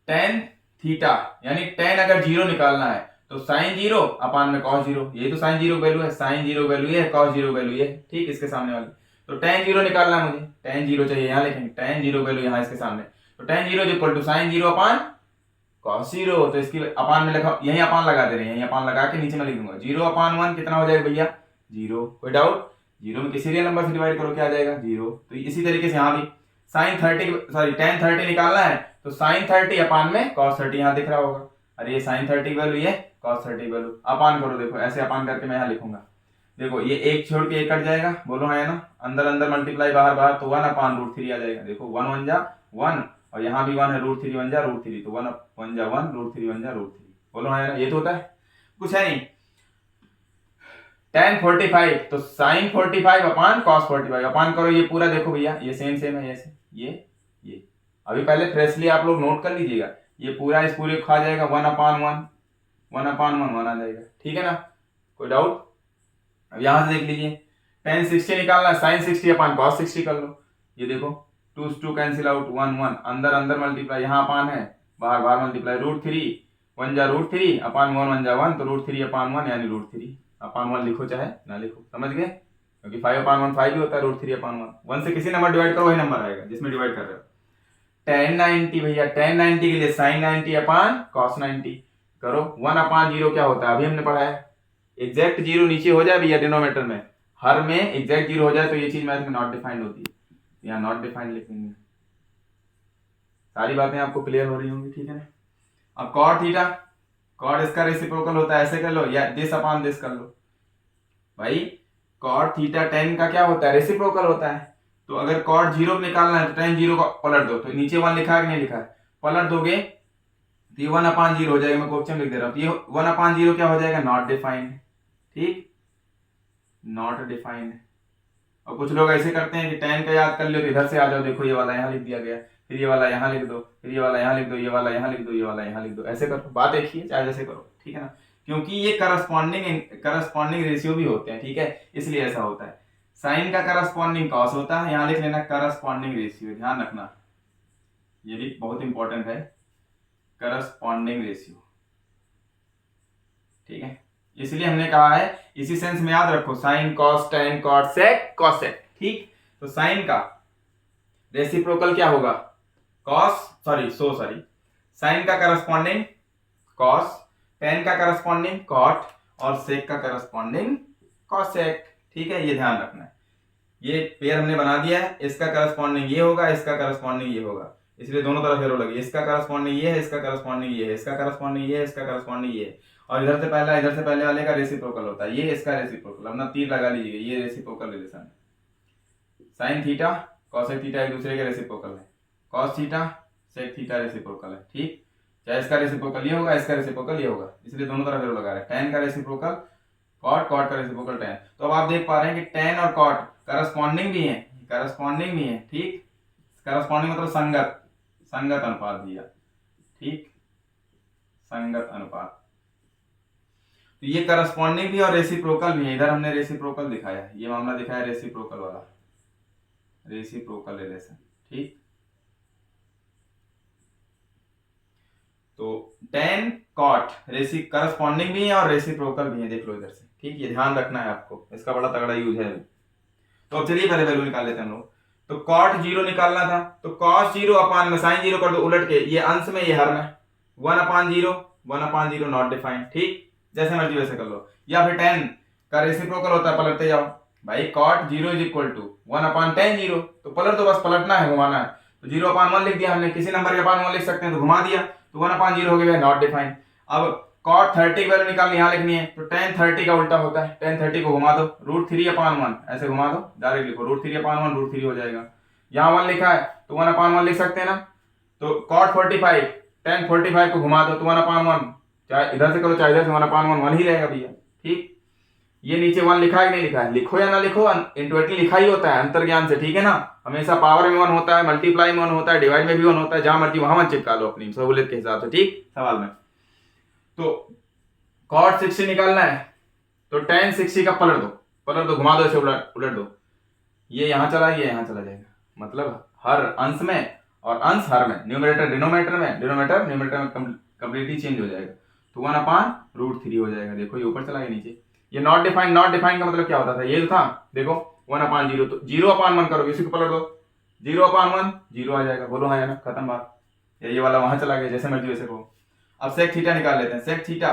टेन थीटा यानी टेन अगर 0 निकालना है तो साइन 0 अपान में कॉस 0, यही तो साइन 0 वैल्यू है, साइन 0 वैल्यू ये है, कॉस 0 वैल्यू ये है, ठीक। इसके सामने वाली तो टेन 0 निकालना है मुझे, टेन 0 चाहिए, यहाँ लिखेंगे टेन 0 वैल्यू यहाँ इसके सामने, तो tan 0 equal to sine 0 upon cos 0। तो इसकी अपान में लिखा, यही अपान लगा दे रहे हैं, यही अपान लगा के नीचे में लिख दूंगा 0/1 कितना हो जाएगा भैया 0। कोई डाउट, 0 में किसी रियल नंबर से डिवाइड करो क्या आ जाएगा 0। तो इसी तरीके से यहाँ भी साइन 30 सॉरी टेन 30 निकालना है तो साइन 30 अपान में कॉस 30 यहाँ दिख रहा होगा, अरे ये साइन 30 वैल्यू ये कॉस 30 वैल्यू, अपान करो। देखो ऐसे अपान करके मैं यहाँ लिखूंगा, देखो ये एक छोड़ के एक कट जाएगा, बोलो है ना, अंदर अंदर मल्टीप्लाई बाहर बाहर, तो 1/√3 आ जाएगा। देखो 1 1 जा 1 और यहाँ भी 1 है, √3 1 जा √3, तो 1 1 जा 1 √3 1 जा √3, बोलो है ना, ये तो होता है, कुछ है नहीं। tan 45 तो साइन 45 अपान कॉस 45, अपान करो ये पूरा, देखो भैया ये सेम सेम है, ये अभी पहले फ्रेशली आप लोग नोट कर लीजिएगा, ये पूरा इस पूरे को खा जाएगा, 1/1 1 आ जाएगा, ठीक है ना। कोई डाउट, अब यहां से देख लीजिए tan 60 निकालना, साइन 60 अपान कॉस 60 कर लो, ये देखो 2 से 2 कैंसिल आउट, 1 1 अंदर अंदर मल्टीप्लाई, यहाँ अपान है बाहर बाहर मल्टीप्लाई, √3 1 जा √3 अपान 1 1 जा 1, तो √3/1 यानी √3 अपान 1 लिखो चाहे ना लिखो, समझ गए, क्योंकि 5/1 5 भी होता है, √3/1 1 से किसी नंबर डिवाइड करो वही नंबर आएगा जिसमें डिवाइड कर रहे हो। tan 90 भैया tan 90 के लिए साइन 90 अपान कॉस 90 करो, 1/0 क्या होता है अभी हमने पढ़ा है, एग्जैक्ट 0 नीचे हो जाए भैया डिनोमिनेटर में, हर में एग्जैक्ट 0 हो जाए तो ये चीज मैथ में नॉट डिफाइंड होती है, यहाँ नॉट डिफाइंड लिखेंगे। सारी बातें आपको क्लियर हो रही होंगी, ठीक है ना। अब कॉट थीटा, कॉट इसका रेसिप्रोकल होता है, ऐसे कर लो, या दिस अपान दिस कर लो भाई, कॉट थीटा tan का क्या होता है, रेसिप्रोकल होता है। तो अगर कॉट 0 निकालना है तो tan 0 को पलट दो, तो नीचे 1 लिखा है कि नहीं लिखा है, पलट दोगे तो ये 1/0 हो जाएगा। मैं क्वेश्चन लिख दे रहा हूँ, तो ये 1/0 क्या हो जाएगा, नॉट डिफाइंड। ठीक, नॉट डिफाइंड। और कुछ लोग ऐसे करते हैं कि tan का याद कर लो तो इधर से आ जाओ, देखो ये वाला यहाँ लिख दिया गया, फिर ये वाला यहाँ लिख दो, फिर ये वाला यहाँ लिख दो, ये वाला यहाँ लिख दो, ये वाला यहाँ लिख दो, ऐसे करो, बात एक ही है, चाहे जैसे करो, ठीक है ना। क्योंकि ये करस्पॉन्डिंग रेशियो भी होते हैं, ठीक है, इसलिए ऐसा होता है। साइन का करस्पॉन्डिंग कॉस होता है, यहाँ लिख लेना करस्पॉन्डिंग रेशियो, ध्यान रखना, ये भी बहुत इंपॉर्टेंट है, करस्पॉन्डिंग रेशियो, ठीक है। इसलिए हमने कहा है, इसी सेंस में याद रखो, sine cos tan cot sec cosec, ठीक। तो साइन का रेसिप्रोकल क्या होगा, साइन का करस्पॉन्डिंग कॉस, टैन का करस्पॉन्डिंग कॉट और सेक का करस्पॉन्डिंग कॉसेक, ठीक है, ये ध्यान रखना है। ये पेयर हमने बना दिया है, इसका करस्पॉन्डिंग ये होगा, इसका करस्पॉन्डिंग ये होगा, इसलिए दोनों तरफ एरो लगी, इसका करस्पॉन्डिंग ये है, इसका करस्पॉन्डिंग ये है, इसका करस्पॉन्डिंग ये है, इसका करस्पॉन्डिंग ये है, और इधर से पहले वाले का रेसिप्रोकल होता है, ये इसका रेसिप्रोकल, अपना तीर लगा लीजिए, ये रेसिप्रोकल रिलेशन है। साइन थीटा कॉसेक थीटा एक दूसरे के रेसिप्रोकल है, cos theta sec theta reciprocal है, ठीक। चाहे इसका रेसिप्रोकल ये होगा, इसका रेसिप्रोकल ये होगा, इसलिए दोनों तरफ एरो लगा रहे हैं। टैन का रेसिप्रोकल कॉट, कॉट का रेसिप्रोकल टैन। तो अब आप देख पा रहे हैं कि टैन और कॉट करस्पॉन्डिंग भी है, ठीक। करस्पॉन्डिंग मतलब संगत अनुपात दिया, ठीक, संगत अनुपात। तो ये करस्पॉन्डिंग भी और रेसिप्रोकल भी है, इधर हमने रेसिप्रोकल दिखाया है, ये मामला दिखाया रेसिप्रोकल वाला, रेसिप्रोकल रिलेशन, ठीक। तो टैन कॉट करस्पॉन्डिंग भी है और रेसिप्रोकल भी है, देख लो इधर से, ठीक, ये ध्यान रखना है आपको, इसका बड़ा तगड़ा यूज है। तो अब चलिए पहले वैल्यू निकाल लेते हैं हम लोग। तो कॉट 0 निकालना था, तो कॉस 0 अपान में साइन 0 कर दो उलट के, ये अंश में ये हर में, 1/0 नॉट डिफाइंड, ठीक, जैसे मर्जी वैसे कर लो। या फिर tan का रेसिप्रोकल होता है, पलटते जाओ भाई, cot 0 is equal to 1/tan 0, तो पलट दो, बस पलटना है, घुमाना है। तो 0/1 लिख दिया हमने, किसी नंबर के अपान 1 लिख सकते हैं, तो घुमा दिया, तो 1/0 हो गया, नॉट डिफाइंड। अब cot 30 की वैल्यू निकालनी, यहाँ लिखनी है, तो tan 30 का उल्टा होता है, tan 30 को घुमा दो, √3/1 ऐसे घुमा दो, डायरेक्ट लिखो, √3/1 √3 हो जाएगा। यहाँ 1 लिखा है तो 1/1 लिख सकते हैं ना। तो cot 45 tan 45 को घुमा दो, तो 1/1, चाहे इधर से करो चाहे इधर से, 1/1 ही रहेगा भैया, ठीक। ये नीचे 1 लिखा है कि नहीं लिखा है, लिखो या ना लिखो, इंटुइटिवली लिखा ही होता है, अंतर्ज्ञान से, ठीक है ना। हमेशा पावर में 1 होता है, मल्टीप्लाई में 1 होता है, डिवाइड में भी 1 होता है, जहां मर्जी वहां 1 चिपका लो अपनी सहूलियत के हिसाब से, ठीक, सवाल में। तो cot 60 निकालना है, तो tan 60 का पलट दो, घुमा दो, ऐसे उलट दो, ये यहां चला, ये यहां चला जाएगा, मतलब हर अंश में और अंश हर में, न्यूमरेटर डिनोमिनेटर में, डिनोमिनेटर न्यूमरेटर में कंप्लीटली चेंज हो जाएगा, तो 1/√3 हो जाएगा। देखो ये ऊपर चला गया नीचे। ये नॉट डिफाइंड का मतलब क्या होता था, ये था, देखो 1/0, तो 0/1 करो, इसी को पलट दो, 0/1 0 आ जाएगा, बोलो हाँ या ना, खत्म बात। ये वाला वहां चला गया, जैसे मर्जी वैसे कहो। अब सेक थीटा निकाल लेते हैं। सेक थीटा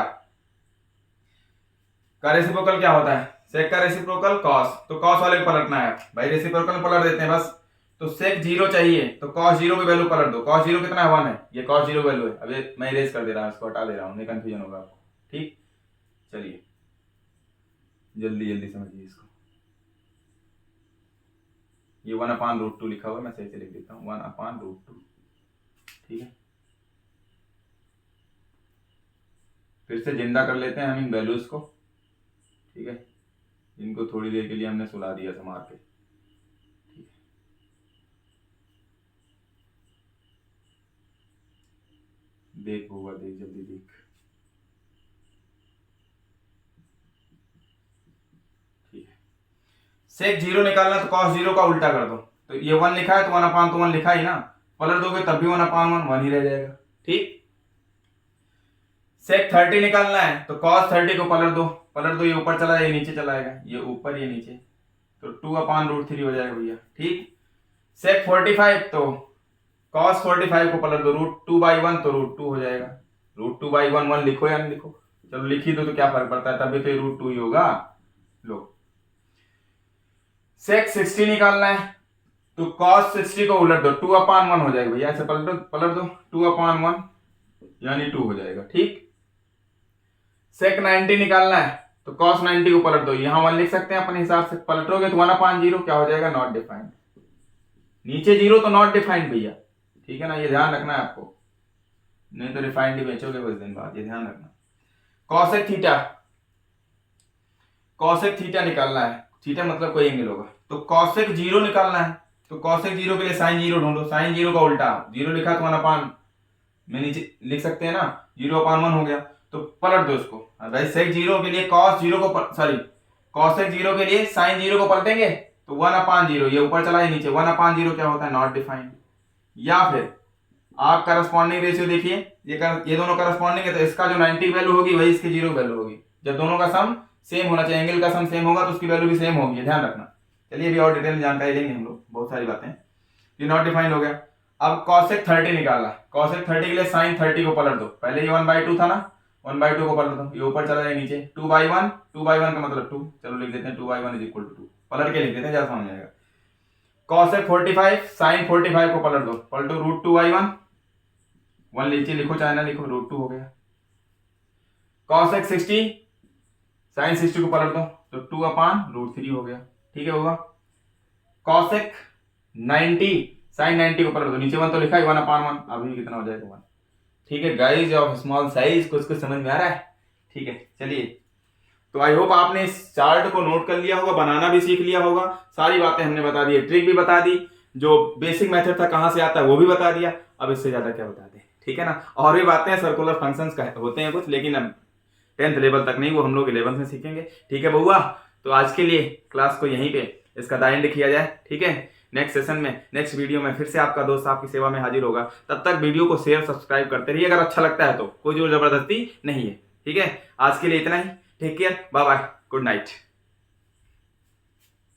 का रेसिप्रोकल क्या होता है, सेक का रेसिप्रोकल कॉस, तो कॉस वाले को पलटना है भाई, रेसिप्रोकल में पलट देते हैं बस। तो सेक 0 चाहिए, तो cos 0 की वैल्यू पलट दो, cos 0 कितना है, 1 है, ये cos 0 वैल्यू है। अब ये मैं इरेज कर दे रहा हूं, इसको हटा दे रहा हूं, नहीं कंफ्यूजन होगा आपको, ठीक। चलिए जल्दी समझिए इसको, ये 1/√2 लिखा हुआ है, मैं सही से लिख देता हूँ, 1/√2, ठीक है। फिर से जिंदा कर लेते हैं हम इन वैल्यूज को, ठीक है, इनको थोड़ी देर के लिए हमने सुला दिया था मार के, ठीक है। देख होगा, देख जल्दी देख, ठीक है। सेक 0 निकालना, तो cos 0 का उल्टा कर दो, तो ये 1 लिखा है तो 1/1 लिखा ही ना, पलट दोगे तब भी 1/1 ही रह जाएगा, ठीक। सेक 30 निकालना है, तो cos 30 को पलट दो, ये ऊपर चला जाएगा, ये नीचे चला जाएगा, ये ऊपर ये नीचे, तो 2/√3 हो जाएगा भैया, ठीक। सेक 45, तो cos 45 को पलट दो, √2/1, तो √2 हो जाएगा, √2/1 1 लिखो या नहीं लिखो, चलो लिख ही दो, तो क्या फर्क पड़ता है, तभी तो ये √2 ही होगा। लो सेक 60 निकालना है, तो cos 60 को उलट दो, 2/1 हो जाएगा भैया, ऐसे पलट दो 2/1 यानी 2 हो जाएगा, ठीक। सेक 90 निकालना है, तो cos 90 को पलट दो, यहाँ 1 लिख सकते हैं अपने हिसाब से, पलटोगे तो 1/0 क्या हो जाएगा, नॉट डिफाइंड। नीचे 0 तो नॉट डिफाइंड भैया, ठीक है ना, ये ध्यान रखना है आपको, नहीं तो रिफाइंड ही बेचोगे कुछ दिन बाद, ये ध्यान रखना। कॉसेक थीटा, कॉसेक थीटा निकालना है, थीटा मतलब कोई एंगल होगा, तो कॉसेक 0 निकालना है, तो कॉसेक 0 के लिए साइन 0 ढूंढो, साइन 0 का उल्टा, 0 लिखा तो 1/, में नीचे लिख सकते हैं ना, 0/1 हो गया, तो पलट दो इसको। भाई सेक 0 के लिए कॉस 0 को सॉरी कॉसेक 0 के लिए साइन 0 को पलटेंगे तो 1/0, ये ऊपर चला है नीचे, 1/0 क्या होता है, नॉट डिफाइंड। या फिर आप करस्पॉन्डिंग रेशियो देखिए, ये दोनों करस्पॉन्डिंग है, तो इसका जो 90 वैल्यू होगी वही इसकी 0 वैल्यू होगी। जब दोनों का सम सेम होना चाहिए, एंगल का सम सेम होगा तो उसकी वैल्यू भी सेम होगी, ध्यान रखना। चलिए अभी और डिटेल में जानकारी लेंगे हम लोग, बहुत सारी बातें। ये नॉट डिफाइंड हो गया। अब कॉसेक 30 निकालना, कॉसेक 30 के लिए साइन 30 को पलट दो, पहले ये 1/2 था ना, 1/2 को पलट दो, ये ऊपर चला जाए नीचे, 2/1, 2/1 का मतलब 2, चलो लिख देते हैं 2/1 = 2, पलट के लिख देते हैं, ज्यादा समझ आएगा। कॉसेक 45 साइन 45 को पलट दो, पलटो √2/1, 1 नीचे लिखो चाहे ना लिखो, √2 हो गया। कॉसेक 60 साइन 60 को पलट दो तो 2/√3 हो गया, ठीक है होगा। कॉसेक 90 साइन 90 को पलट दो, नीचे 1 तो लिखा है, 1/1, अभी कितना हो जाएगा 1, ठीक है गाइस ऑफ स्मॉल साइज, कुछ समझ में आ रहा है, ठीक है। चलिए तो आई होप आपने इस चार्ट को नोट कर लिया होगा, बनाना भी सीख लिया होगा, सारी बातें हमने बता दी, ट्रिक भी बता दी, जो बेसिक मेथड था कहां से आता है वो भी बता दिया, अब इससे ज्यादा क्या बता दें, ठीक है ना। और भी बातें सर्कुलर फंक्शंस का होते हैं कुछ, लेकिन अब 10th लेवल तक नहीं, वो हम लोग 11th में सीखेंगे, ठीक है बउआ। तो आज के लिए क्लास को यहीं पे इसका द एंड किया जाए, ठीक है। नेक्स्ट सेशन में, नेक्स्ट वीडियो में फिर से आपका दोस्त आपकी सेवा में हाजिर होगा। तब तक वीडियो को शेयर सब्सक्राइब करते रहिए, अगर अच्छा लगता है तो, कोई जोर जबरदस्ती नहीं है, ठीक है। आज के लिए इतना ही, take care, bye bye, good night.